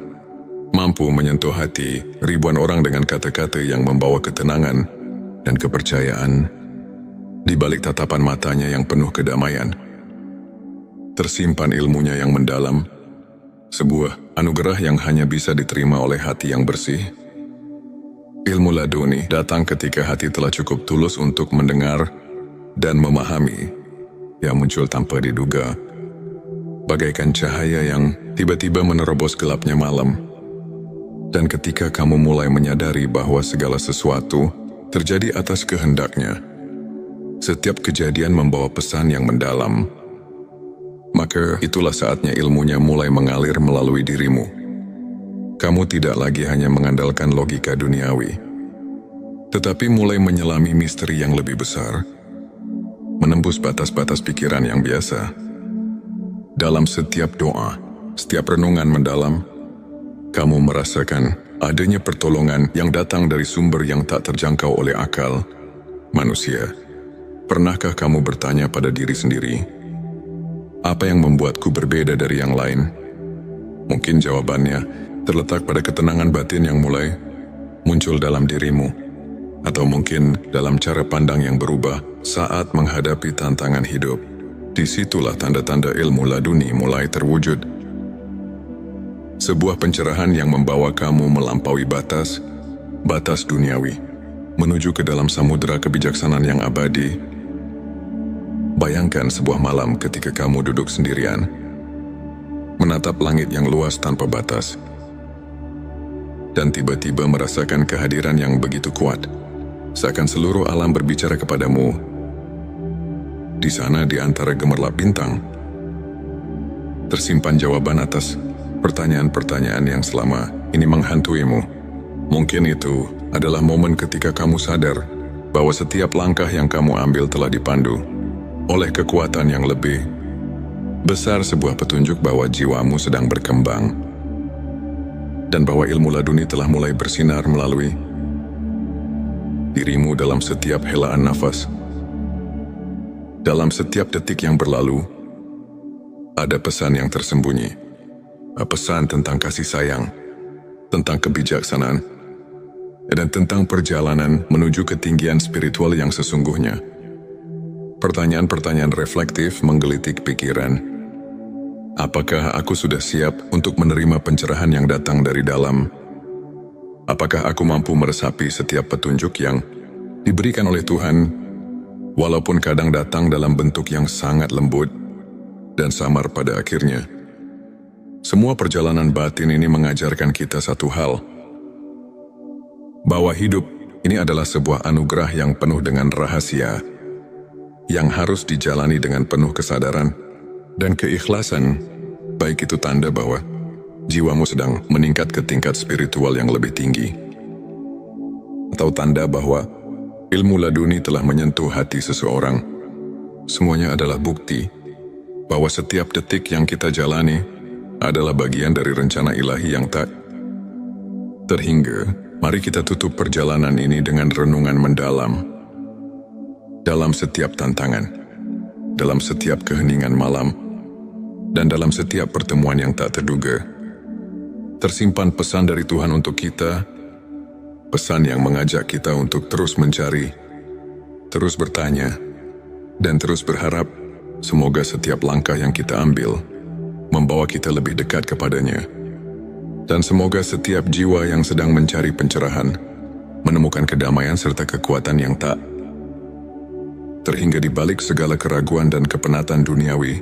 mampu menyentuh hati ribuan orang dengan kata-kata yang membawa ketenangan dan kepercayaan. Di balik tatapan matanya yang penuh kedamaian, tersimpan ilmunya yang mendalam, sebuah anugerah yang hanya bisa diterima oleh hati yang bersih. Ilmu laduni datang ketika hati telah cukup tulus untuk mendengar dan memahami, yang muncul tanpa diduga, bagaikan cahaya yang tiba-tiba menerobos gelapnya malam. Dan ketika kamu mulai menyadari bahwa segala sesuatu terjadi atas kehendaknya, setiap kejadian membawa pesan yang mendalam, maka itulah saatnya ilmunya mulai mengalir melalui dirimu. Kamu tidak lagi hanya mengandalkan logika duniawi, tetapi mulai menyelami misteri yang lebih besar, menembus batas-batas pikiran yang biasa. Dalam setiap doa, setiap renungan mendalam, kamu merasakan adanya pertolongan yang datang dari sumber yang tak terjangkau oleh akal manusia. Pernahkah kamu bertanya pada diri sendiri, apa yang membuatku berbeda dari yang lain? Mungkin jawabannya terletak pada ketenangan batin yang mulai muncul dalam dirimu, atau mungkin dalam cara pandang yang berubah saat menghadapi tantangan hidup. Disitulah tanda-tanda ilmu laduni mulai terwujud. Sebuah pencerahan yang membawa kamu melampaui batas duniawi, menuju ke dalam samudera kebijaksanaan yang abadi. Bayangkan sebuah malam ketika kamu duduk sendirian, menatap langit yang luas tanpa batas, dan tiba-tiba merasakan kehadiran yang begitu kuat, seakan seluruh alam berbicara kepadamu. Di sana, di antara gemerlap bintang, tersimpan jawaban atas pertanyaan-pertanyaan yang selama ini menghantuimu. Mungkin itu adalah momen ketika kamu sadar bahwa setiap langkah yang kamu ambil telah dipandu oleh kekuatan yang lebih besar, sebuah petunjuk bahwa jiwamu sedang berkembang, dan bahwa ilmu laduni telah mulai bersinar melalui dirimu dalam setiap helaan nafas. Dalam setiap detik yang berlalu, ada pesan yang tersembunyi. Pesan tentang kasih sayang, tentang kebijaksanaan, dan tentang perjalanan menuju ketinggian spiritual yang sesungguhnya. Pertanyaan-pertanyaan reflektif menggelitik pikiran. Apakah aku sudah siap untuk menerima pencerahan yang datang dari dalam? Apakah aku mampu meresapi setiap petunjuk yang diberikan oleh Tuhan, walaupun kadang datang dalam bentuk yang sangat lembut dan samar pada akhirnya? Semua perjalanan batin ini mengajarkan kita satu hal, bahwa hidup ini adalah sebuah anugerah yang penuh dengan rahasia, yang harus dijalani dengan penuh kesadaran dan keikhlasan, baik itu tanda bahwa jiwamu sedang meningkat ke tingkat spiritual yang lebih tinggi, atau tanda bahwa ilmu laduni telah menyentuh hati seseorang. Semuanya adalah bukti bahwa setiap detik yang kita jalani adalah bagian dari rencana ilahi yang tak terhingga. Mari kita tutup perjalanan ini dengan renungan mendalam. Dalam setiap tantangan, dalam setiap keheningan malam, dan dalam setiap pertemuan yang tak terduga, tersimpan pesan dari Tuhan untuk kita, pesan yang mengajak kita untuk terus mencari, terus bertanya, dan terus berharap. Semoga setiap langkah yang kita ambil membawa kita lebih dekat kepadanya, dan semoga setiap jiwa yang sedang mencari pencerahan menemukan kedamaian serta kekuatan yang tak terhingga di balik segala keraguan dan kepenatan duniawi.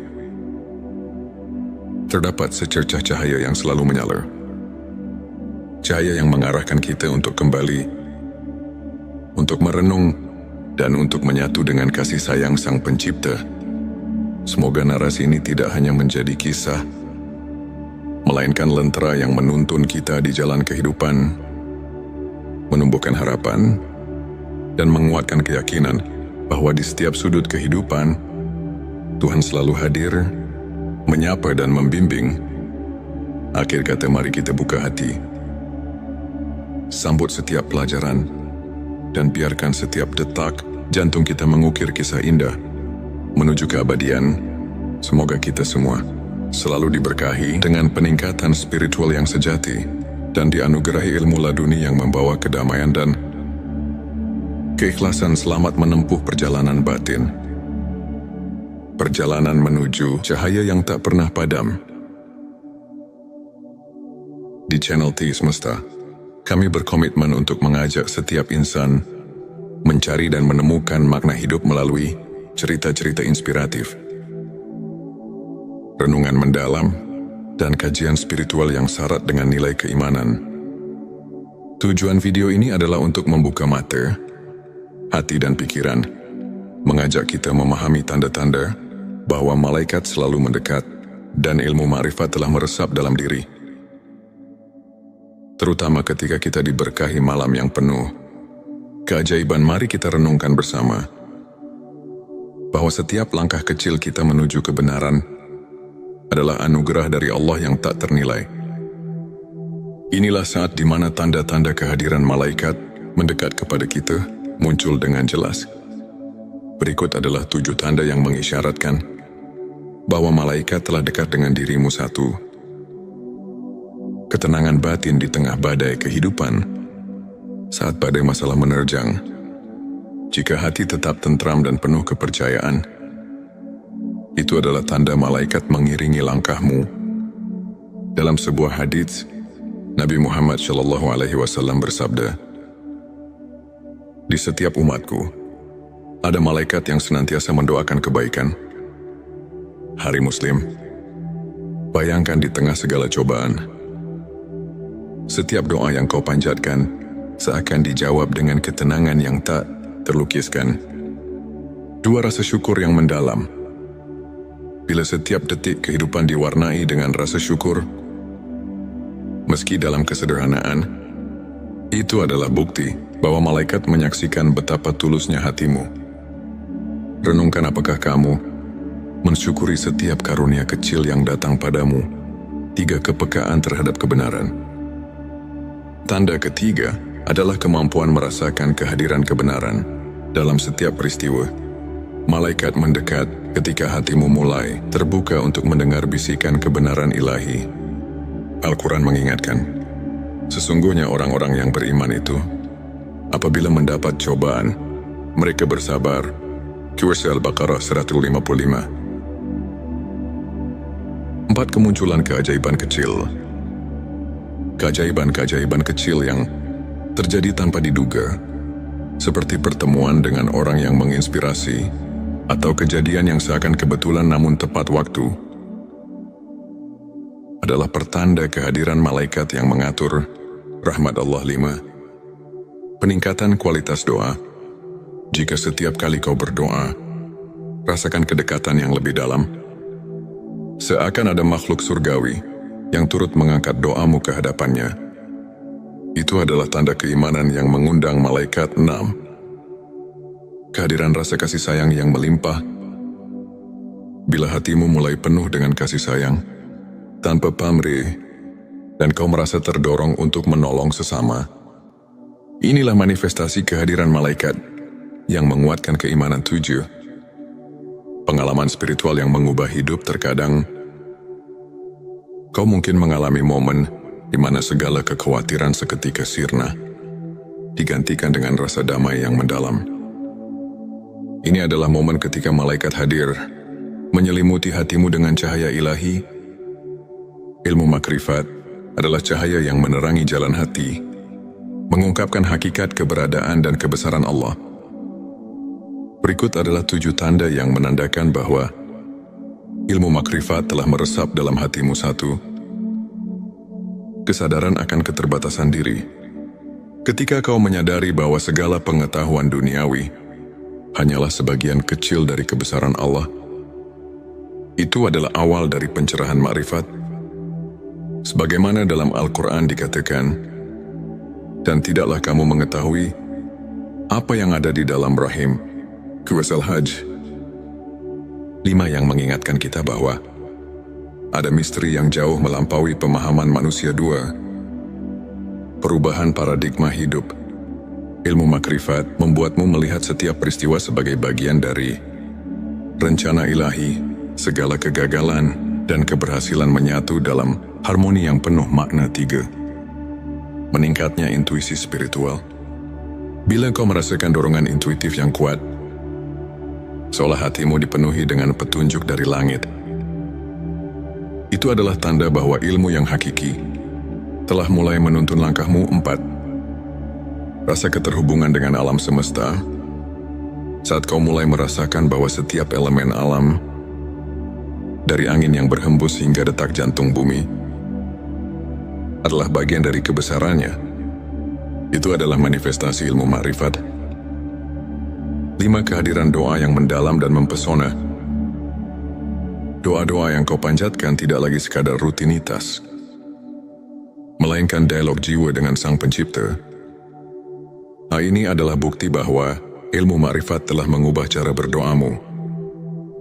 Terdapat secercah cahaya yang selalu menyala, cahaya yang mengarahkan kita untuk kembali untuk merenung, dan untuk menyatu dengan kasih sayang Sang Pencipta. Semoga narasi ini tidak hanya menjadi kisah, melainkan lentera yang menuntun kita di jalan kehidupan, menumbuhkan harapan, dan menguatkan keyakinan bahwa di setiap sudut kehidupan, Tuhan selalu hadir, menyapa dan membimbing. Akhir kata, mari kita buka hati, sambut setiap pelajaran, dan biarkan setiap detak jantung kita mengukir kisah indah menuju keabadian. Semoga kita semua selalu diberkahi dengan peningkatan spiritual yang sejati dan dianugerahi ilmu laduni yang membawa kedamaian dan keikhlasan selamat menempuh perjalanan batin. Perjalanan menuju cahaya yang tak pernah padam. Di channel T Semesta, kami berkomitmen untuk mengajak setiap insan mencari dan menemukan makna hidup melalui cerita-cerita inspiratif, renungan mendalam, dan kajian spiritual yang syarat dengan nilai keimanan. Tujuan video ini adalah untuk membuka mata, hati dan pikiran, mengajak kita memahami tanda-tanda bahwa malaikat selalu mendekat dan ilmu ma'rifat telah meresap dalam diri. Terutama ketika kita diberkahi malam yang penuh keajaiban, mari kita renungkan bersama bahwa setiap langkah kecil kita menuju kebenaran adalah anugerah dari Allah yang tak ternilai. Inilah saat di mana tanda-tanda kehadiran malaikat mendekat kepada kita muncul dengan jelas. Berikut adalah 7 tanda yang mengisyaratkan bahwa malaikat telah dekat dengan dirimu. 1. Ketenangan batin di tengah badai kehidupan. Saat badai masalah menerjang, jika hati tetap tentram dan penuh kepercayaan, itu adalah tanda malaikat mengiringi langkahmu. Dalam sebuah hadits, Nabi Muhammad SAW bersabda, "Di setiap umatku, ada malaikat yang senantiasa mendoakan kebaikan." Hari Muslim, bayangkan di tengah segala cobaan, setiap doa yang kau panjatkan seakan dijawab dengan ketenangan yang tak terlukiskan. 2. Rasa syukur yang mendalam. Bila setiap detik kehidupan diwarnai dengan rasa syukur, meski dalam kesederhanaan, itu adalah bukti bahwa malaikat menyaksikan betapa tulusnya hatimu. Renungkan, apakah kamu mensyukuri setiap karunia kecil yang datang padamu? 3. Kepekaan terhadap kebenaran. Tanda ketiga adalah kemampuan merasakan kehadiran kebenaran dalam setiap peristiwa. Malaikat mendekat ketika hatimu mulai terbuka untuk mendengar bisikan kebenaran ilahi. Al-Quran mengingatkan, sesungguhnya orang-orang yang beriman itu, apabila mendapat cobaan, mereka bersabar. Surah Al-Baqarah 155. 4. Kemunculan keajaiban kecil. Keajaiban-keajaiban kecil yang terjadi tanpa diduga, seperti pertemuan dengan orang yang menginspirasi, atau kejadian yang seakan kebetulan namun tepat waktu, adalah pertanda kehadiran malaikat yang mengatur rahmat Allah. 5. Peningkatan kualitas doa. Jika setiap kali kau berdoa, rasakan kedekatan yang lebih dalam, seakan ada makhluk surgawi yang turut mengangkat doamu ke hadapannya. Itu adalah tanda keimanan yang mengundang malaikat. 6. Kehadiran rasa kasih sayang yang melimpah. Bila hatimu mulai penuh dengan kasih sayang, tanpa pamrih, dan kau merasa terdorong untuk menolong sesama, inilah manifestasi kehadiran malaikat yang menguatkan keimanan. 7. Pengalaman spiritual yang mengubah hidup. Terkadang, kau mungkin mengalami momen di mana segala kekhawatiran seketika sirna, digantikan dengan rasa damai yang mendalam. Ini adalah momen ketika malaikat hadir, menyelimuti hatimu dengan cahaya ilahi. Ilmu makrifat adalah cahaya yang menerangi jalan hati, mengungkapkan hakikat keberadaan dan kebesaran Allah. Berikut adalah 7 tanda yang menandakan bahwa ilmu makrifat telah meresap dalam hatimu. 1. Kesadaran akan keterbatasan diri. Ketika kau menyadari bahwa segala pengetahuan duniawi hanyalah sebagian kecil dari kebesaran Allah, itu adalah awal dari pencerahan makrifat. Sebagaimana dalam Al-Quran dikatakan, dan tidaklah kamu mengetahui apa yang ada di dalam rahim. Surah Al-Hajj 5 yang mengingatkan kita bahwa ada misteri yang jauh melampaui pemahaman manusia. 2. Perubahan paradigma hidup. Ilmu makrifat membuatmu melihat setiap peristiwa sebagai bagian dari rencana ilahi. Segala kegagalan dan keberhasilan menyatu dalam harmoni yang penuh makna. 3. Meningkatnya intuisi spiritual. Bila kau merasakan dorongan intuitif yang kuat, seolah hatimu dipenuhi dengan petunjuk dari langit, itu adalah tanda bahwa ilmu yang hakiki telah mulai menuntun langkahmu. 4. Rasa keterhubungan dengan alam semesta. Saat kau mulai merasakan bahwa setiap elemen alam, dari angin yang berhembus hingga detak jantung bumi, adalah bagian dari kebesarannya, itu adalah manifestasi ilmu makrifat. 5. Kehadiran doa yang mendalam dan mempesona. Doa-doa yang kau panjatkan tidak lagi sekadar rutinitas, melainkan dialog jiwa dengan Sang Pencipta. Hal ini adalah bukti bahwa ilmu makrifat telah mengubah cara berdoamu.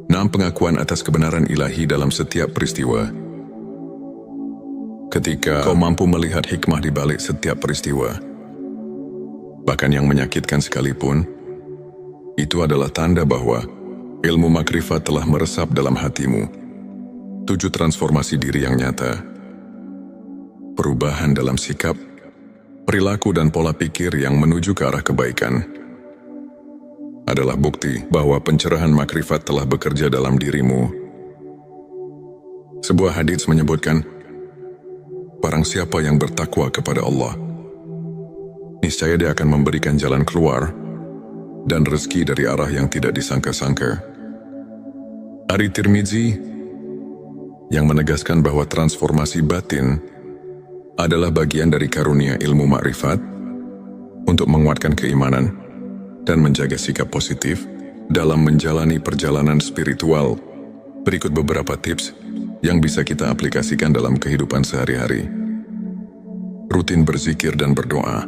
6. Pengakuan atas kebenaran ilahi dalam setiap peristiwa. Ketika kau mampu melihat hikmah di balik setiap peristiwa, bahkan yang menyakitkan sekalipun, itu adalah tanda bahwa ilmu makrifat telah meresap dalam hatimu. 7. Transformasi diri yang nyata. Perubahan dalam sikap, perilaku dan pola pikir yang menuju ke arah kebaikan adalah bukti bahwa pencerahan makrifat telah bekerja dalam dirimu. Sebuah hadits menyebutkan, barang siapa yang bertakwa kepada Allah, niscaya dia akan memberikan jalan keluar dan rezeki dari arah yang tidak disangka-sangka. Hadits Tirmizi yang menegaskan bahwa transformasi batin adalah bagian dari karunia ilmu makrifat untuk menguatkan keimanan dan menjaga sikap positif dalam menjalani perjalanan spiritual. Berikut beberapa tips yang bisa kita aplikasikan dalam kehidupan sehari-hari. Rutin berzikir dan berdoa.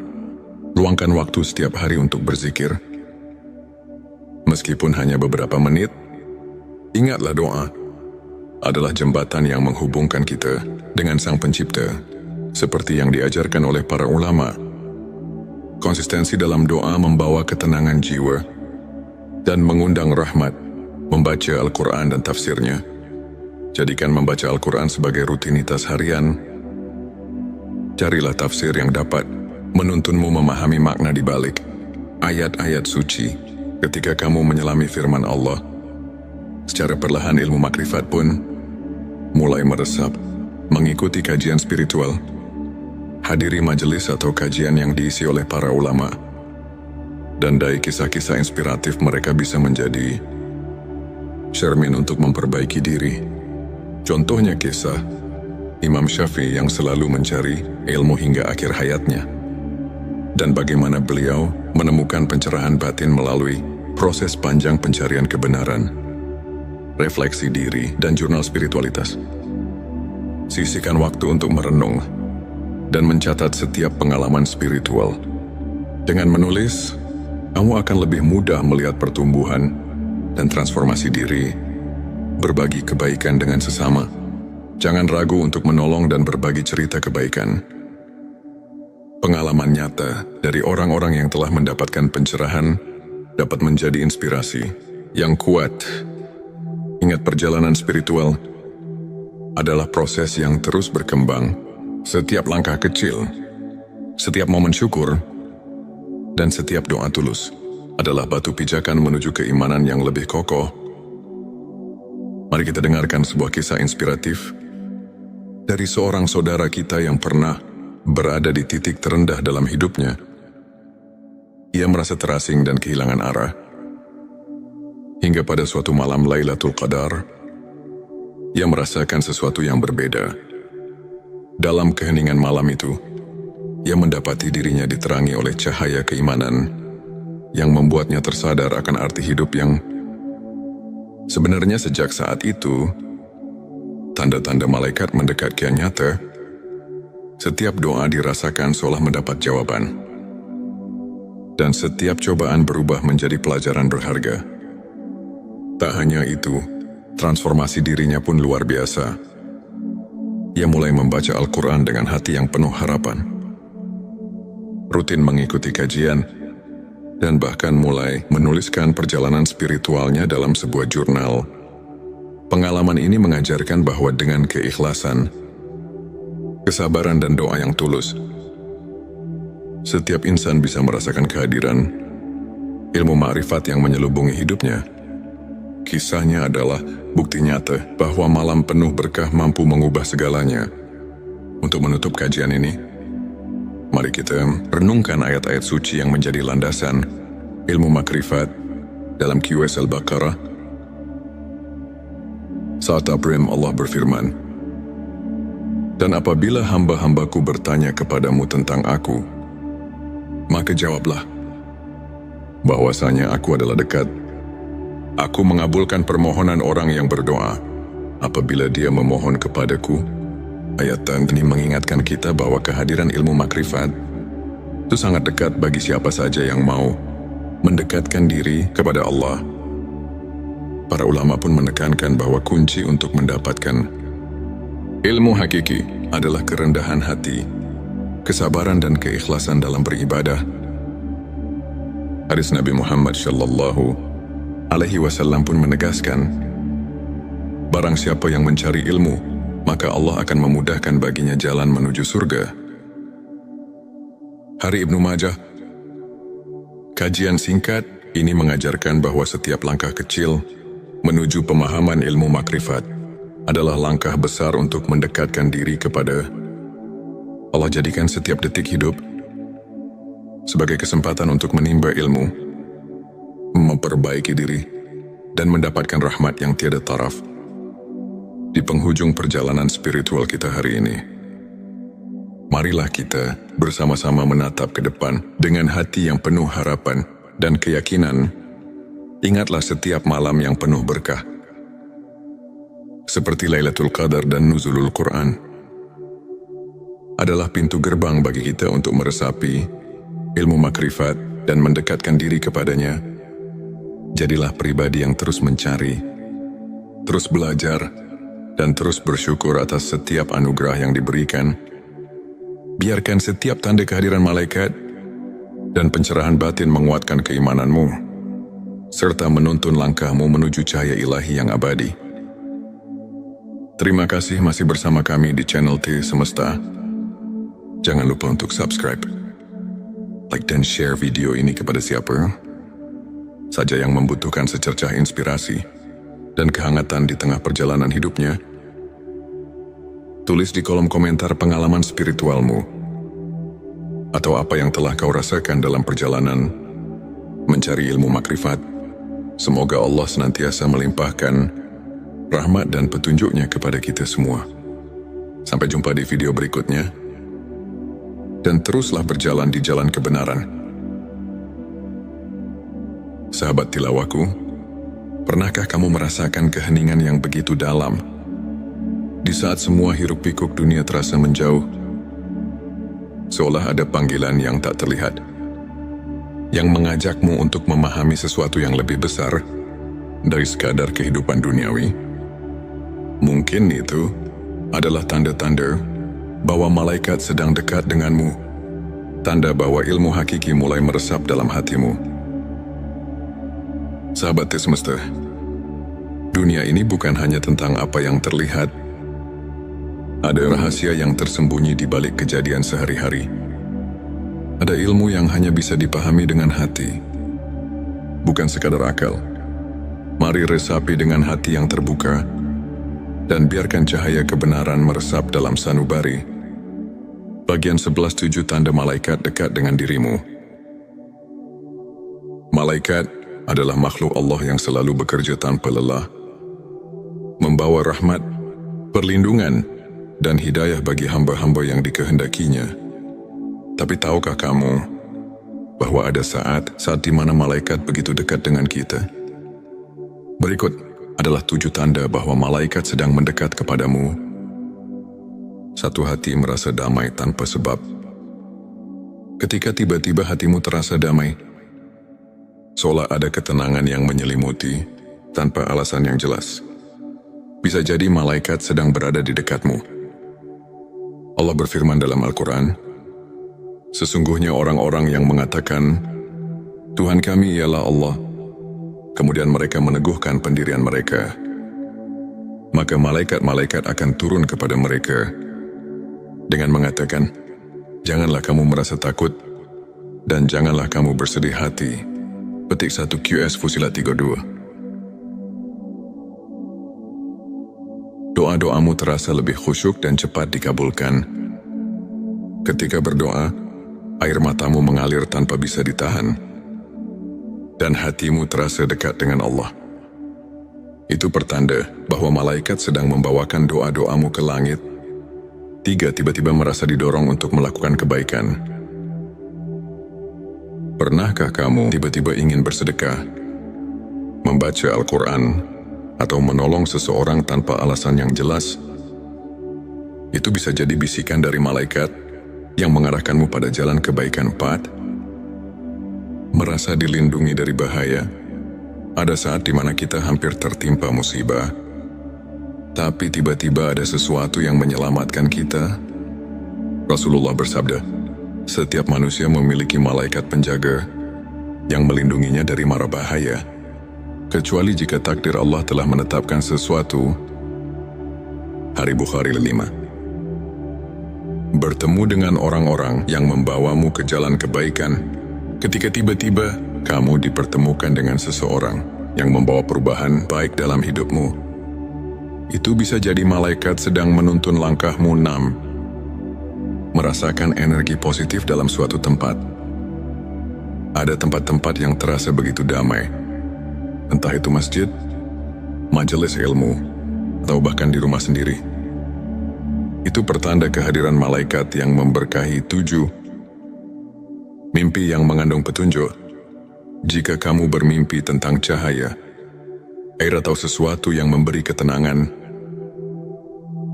Luangkan waktu setiap hari untuk berzikir. Meskipun hanya beberapa menit, ingatlah doa adalah jembatan yang menghubungkan kita dengan Sang Pencipta, seperti yang diajarkan oleh para ulama. Konsistensi dalam doa membawa ketenangan jiwa dan mengundang rahmat. Membaca Al-Quran dan tafsirnya. Jadikan membaca Al-Quran sebagai rutinitas harian. Carilah tafsir yang dapat menuntunmu memahami makna di balik ayat-ayat suci. Ketika kamu menyelami firman Allah, secara perlahan ilmu makrifat pun mulai meresap. Mengikuti kajian spiritual. Hadiri majelis atau kajian yang diisi oleh para ulama. Dan dari kisah-kisah inspiratif mereka bisa menjadi cermin untuk memperbaiki diri. Contohnya kisah Imam Syafi'i yang selalu mencari ilmu hingga akhir hayatnya. Dan bagaimana beliau menemukan pencerahan batin melalui proses panjang pencarian kebenaran, refleksi diri, dan jurnal spiritualitas. Sisihkan waktu untuk merenung dan mencatat setiap pengalaman spiritual. Dengan menulis, kamu akan lebih mudah melihat pertumbuhan dan transformasi diri. Berbagi kebaikan dengan sesama. Jangan ragu untuk menolong dan berbagi cerita kebaikan. Pengalaman nyata dari orang-orang yang telah mendapatkan pencerahan dapat menjadi inspirasi yang kuat. Ingat, perjalanan spiritual adalah proses yang terus berkembang. Setiap langkah kecil, setiap momen syukur, dan setiap doa tulus adalah batu pijakan menuju keimanan yang lebih kokoh. Mari kita dengarkan sebuah kisah inspiratif dari seorang saudara kita yang pernah berada di titik terendah dalam hidupnya. Ia merasa terasing dan kehilangan arah. Hingga pada suatu malam Lailatul Qadar, ia merasakan sesuatu yang berbeda. Dalam keheningan malam itu, ia mendapati dirinya diterangi oleh cahaya keimanan yang membuatnya tersadar akan arti hidup yang sebenarnya sejak saat itu, tanda-tanda malaikat mendekat kian nyata. Setiap doa dirasakan seolah mendapat jawaban. Dan setiap cobaan berubah menjadi pelajaran berharga. Tak hanya itu, transformasi dirinya pun luar biasa. Ia mulai membaca Al-Quran dengan hati yang penuh harapan. Rutin mengikuti kajian, dan bahkan mulai menuliskan perjalanan spiritualnya dalam sebuah jurnal. Pengalaman ini mengajarkan bahwa dengan keikhlasan, kesabaran dan doa yang tulus, setiap insan bisa merasakan kehadiran ilmu ma'rifat yang menyelubungi hidupnya. Kisahnya adalah bukti nyata bahwa malam penuh berkah mampu mengubah segalanya. Untuk menutup kajian ini, mari kita renungkan ayat-ayat suci yang menjadi landasan ilmu makrifat dalam QS Al-Baqarah. Saat Abrim Allah berfirman, "Dan apabila hamba-hambaku bertanya kepadamu tentang aku, maka jawablah bahwasanya aku adalah dekat. Aku mengabulkan permohonan orang yang berdoa apabila dia memohon kepadaku." Ayat ini mengingatkan kita bahwa kehadiran ilmu makrifat itu sangat dekat bagi siapa saja yang mau mendekatkan diri kepada Allah. Para ulama pun menekankan bahwa kunci untuk mendapatkan ilmu hakiki adalah kerendahan hati, kesabaran dan keikhlasan dalam beribadah. Hadis Nabi Muhammad SAW pun menegaskan, barang siapa yang mencari ilmu, maka Allah akan memudahkan baginya jalan menuju surga. Hari Ibnu Majah. Kajian singkat ini mengajarkan bahwa setiap langkah kecil menuju pemahaman ilmu makrifat adalah langkah besar untuk mendekatkan diri kepada Allah. Jadikan setiap detik hidup sebagai kesempatan untuk menimba ilmu, memperbaiki diri, dan mendapatkan rahmat yang tiada taraf. Di penghujung perjalanan spiritual kita hari ini, marilah kita bersama-sama menatap ke depan dengan hati yang penuh harapan dan keyakinan. Ingatlah setiap malam yang penuh berkah, seperti Lailatul Qadar dan Nuzulul Quran, adalah pintu gerbang bagi kita untuk meresapi ilmu makrifat dan mendekatkan diri kepadanya. Jadilah pribadi yang terus mencari, terus belajar, dan terus bersyukur atas setiap anugerah yang diberikan. Biarkan setiap tanda kehadiran malaikat dan pencerahan batin menguatkan keimananmu, serta menuntun langkahmu menuju cahaya ilahi yang abadi. Terima kasih masih bersama kami di channel T Semesta. Jangan lupa untuk subscribe, like dan share video ini kepada siapa saja yang membutuhkan secercah inspirasi dan kehangatan di tengah perjalanan hidupnya. Tulis di kolom komentar pengalaman spiritualmu atau apa yang telah kau rasakan dalam perjalanan mencari ilmu makrifat. Semoga Allah senantiasa melimpahkan rahmat dan petunjuknya kepada kita semua. Sampai jumpa di video berikutnya, dan teruslah berjalan di jalan kebenaran. Sahabat tilawaku, pernahkah kamu merasakan keheningan yang begitu dalam di saat semua hiruk pikuk dunia terasa menjauh? Seolah ada panggilan yang tak terlihat yang mengajakmu untuk memahami sesuatu yang lebih besar dari sekadar kehidupan duniawi. Mungkin itu adalah tanda-tanda bahwa malaikat sedang dekat denganmu, tanda bahwa ilmu hakiki mulai meresap dalam hatimu. Sahabat Semesta, dunia ini bukan hanya tentang apa yang terlihat. Ada rahasia yang tersembunyi di balik kejadian sehari-hari. Ada ilmu yang hanya bisa dipahami dengan hati, bukan sekadar akal. Mari resapi dengan hati yang terbuka, dan biarkan cahaya kebenaran meresap dalam sanubari. Bagian 11.7 tanda malaikat dekat dengan dirimu. Malaikat adalah makhluk Allah yang selalu bekerja tanpa lelah, membawa rahmat, perlindungan, dan hidayah bagi hamba-hamba yang dikehendakinya. Tapi tahukah kamu bahwa ada saat di mana malaikat begitu dekat dengan kita? Berikut adalah 7 tanda bahwa malaikat sedang mendekat kepadamu. 1. Hati merasa damai tanpa sebab. Ketika tiba-tiba hatimu terasa damai, seolah ada ketenangan yang menyelimuti tanpa alasan yang jelas. Bisa jadi malaikat sedang berada di dekatmu. Allah berfirman dalam Al-Quran, sesungguhnya orang-orang yang mengatakan, Tuhan kami ialah Allah, kemudian mereka meneguhkan pendirian mereka, maka malaikat-malaikat akan turun kepada mereka dengan mengatakan, janganlah kamu merasa takut dan janganlah kamu bersedih hati. Petik 1 QS Fusilat 32. Doa-doamu terasa lebih khusyuk dan cepat dikabulkan. Ketika berdoa, air matamu mengalir tanpa bisa ditahan, dan hatimu terasa dekat dengan Allah. Itu pertanda bahwa malaikat sedang membawakan doa-doamu ke langit. 3. Tiba-tiba merasa didorong untuk melakukan kebaikan. Pernahkah kamu tiba-tiba ingin bersedekah, membaca Al-Quran, atau menolong seseorang tanpa alasan yang jelas? Itu bisa jadi bisikan dari malaikat yang mengarahkanmu pada jalan kebaikan. 4. Merasa dilindungi dari bahaya. Ada saat di mana kita hampir tertimpa musibah, tapi tiba-tiba ada sesuatu yang menyelamatkan kita. Rasulullah bersabda, setiap manusia memiliki malaikat penjaga yang melindunginya dari mara bahaya, kecuali jika takdir Allah telah menetapkan sesuatu. Hari Bukhari 5. Bertemu dengan orang-orang yang membawamu ke jalan kebaikan. Ketika tiba-tiba kamu dipertemukan dengan seseorang yang membawa perubahan baik dalam hidupmu, itu bisa jadi malaikat sedang menuntun langkahmu. 6. Merasakan energi positif dalam suatu tempat. Ada tempat-tempat yang terasa begitu damai, entah itu masjid, majelis ilmu, atau bahkan di rumah sendiri. Itu pertanda kehadiran malaikat yang memberkahi. 7. Mimpi yang mengandung petunjuk. Jika kamu bermimpi tentang cahaya, air atau sesuatu yang memberi ketenangan,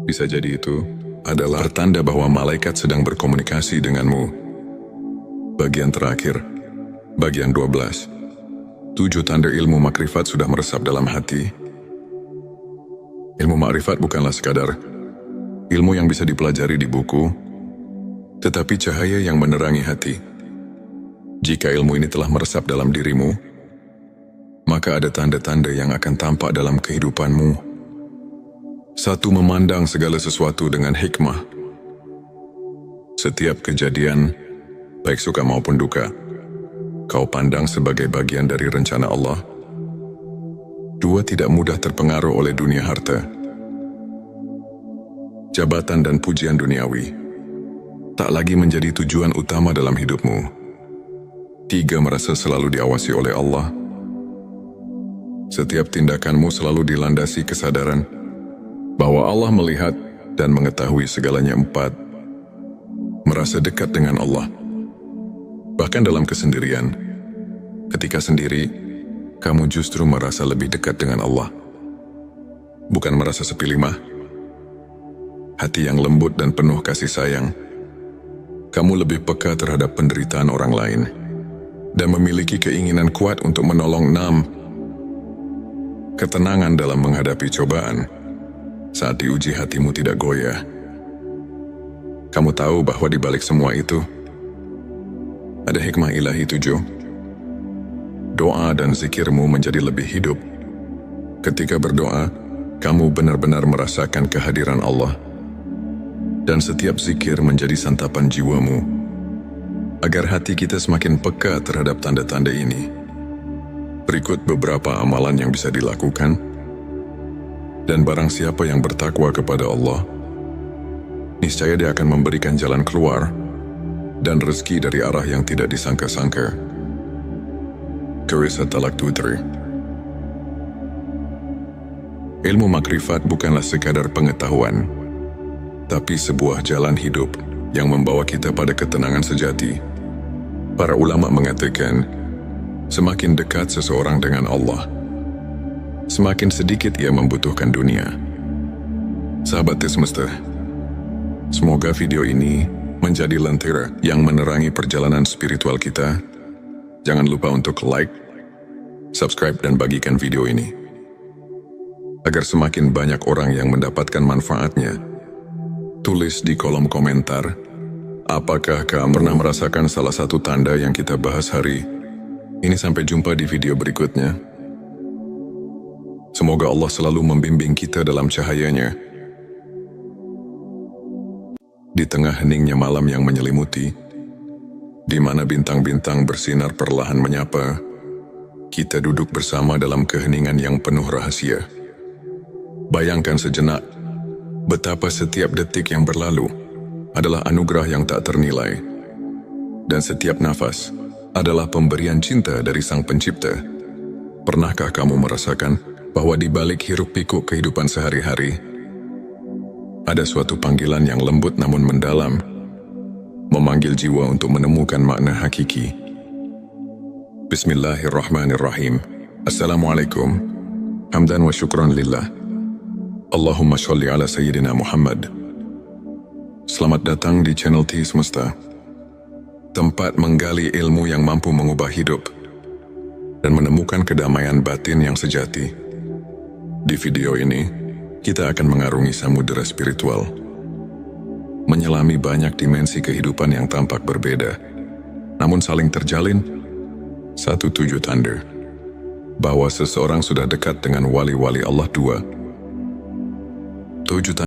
bisa jadi itu adalah pertanda bahwa malaikat sedang berkomunikasi denganmu. Bagian terakhir, bagian 12. 7 tanda ilmu makrifat sudah meresap dalam hati. Ilmu makrifat bukanlah sekadar ilmu yang bisa dipelajari di buku, tetapi cahaya yang menerangi hati. Jika ilmu ini telah meresap dalam dirimu, maka ada tanda-tanda yang akan tampak dalam kehidupanmu. 1. Memandang segala sesuatu dengan hikmah. Setiap kejadian, baik suka maupun duka, kau pandang sebagai bagian dari rencana Allah. 2. Tidak mudah terpengaruh oleh dunia harta, jabatan dan pujian duniawi tak lagi menjadi tujuan utama dalam hidupmu. 3. Merasa selalu diawasi oleh Allah. Setiap tindakanmu selalu dilandasi kesadaran bahwa Allah melihat dan mengetahui segalanya. 4. Merasa dekat dengan Allah, bahkan dalam kesendirian. Ketika sendiri, kamu justru merasa lebih dekat dengan Allah. Bukan merasa sepi. 5. Hati yang lembut dan penuh kasih sayang. Kamu lebih peka terhadap penderitaan orang lain dan memiliki keinginan kuat untuk menolong. 6. Ketenangan dalam menghadapi cobaan. Saat diuji, hatimu tidak goyah. Kamu tahu bahwa di balik semua itu ada hikmah ilahi. 7. Doa dan zikirmu menjadi lebih hidup. Ketika berdoa, kamu benar-benar merasakan kehadiran Allah, dan setiap zikir menjadi santapan jiwamu. Agar hati kita semakin peka terhadap tanda-tanda ini, berikut beberapa amalan yang bisa dilakukan. Dan barang siapa yang bertakwa kepada Allah, niscaya Dia akan memberikan jalan keluar dan rezeki dari arah yang tidak disangka-sangka. Qur'an Talaq 23. Ilmu makrifat bukanlah sekadar pengetahuan, tapi sebuah jalan hidup yang membawa kita pada ketenangan sejati. Para ulama mengatakan, semakin dekat seseorang dengan Allah, semakin sedikit ia membutuhkan dunia. Sahabat semesta, semoga video ini menjadi lentera yang menerangi perjalanan spiritual kita. Jangan lupa untuk like, subscribe, dan bagikan video ini, agar semakin banyak orang yang mendapatkan manfaatnya. Tulis di kolom komentar, apakah kamu pernah merasakan salah satu tanda yang kita bahas hari ini? Sampai jumpa di video berikutnya. Semoga Allah selalu membimbing kita dalam cahayanya. Di tengah heningnya malam yang menyelimuti, di mana bintang-bintang bersinar perlahan menyapa, kita duduk bersama dalam keheningan yang penuh rahasia. Bayangkan sejenak, betapa setiap detik yang berlalu adalah anugerah yang tak ternilai, dan setiap nafas adalah pemberian cinta dari Sang Pencipta. Pernahkah kamu merasakan bahwa di balik hiruk-pikuk kehidupan sehari-hari, ada suatu panggilan yang lembut namun mendalam, memanggil jiwa untuk menemukan makna hakiki? Bismillahirrahmanirrahim. Assalamualaikum. Hamdan wa syukran lillah. Allahumma sholli ala Sayyidina Muhammad. Selamat datang di channel T Semesta, tempat menggali ilmu yang mampu mengubah hidup dan menemukan kedamaian batin yang sejati. Di video ini, kita akan mengarungi samudera spiritual, menyelami banyak dimensi kehidupan yang tampak berbeda, namun saling terjalin satu tujuan tanda bahwa seseorang sudah dekat dengan wali-wali Allah. Tujuh tanda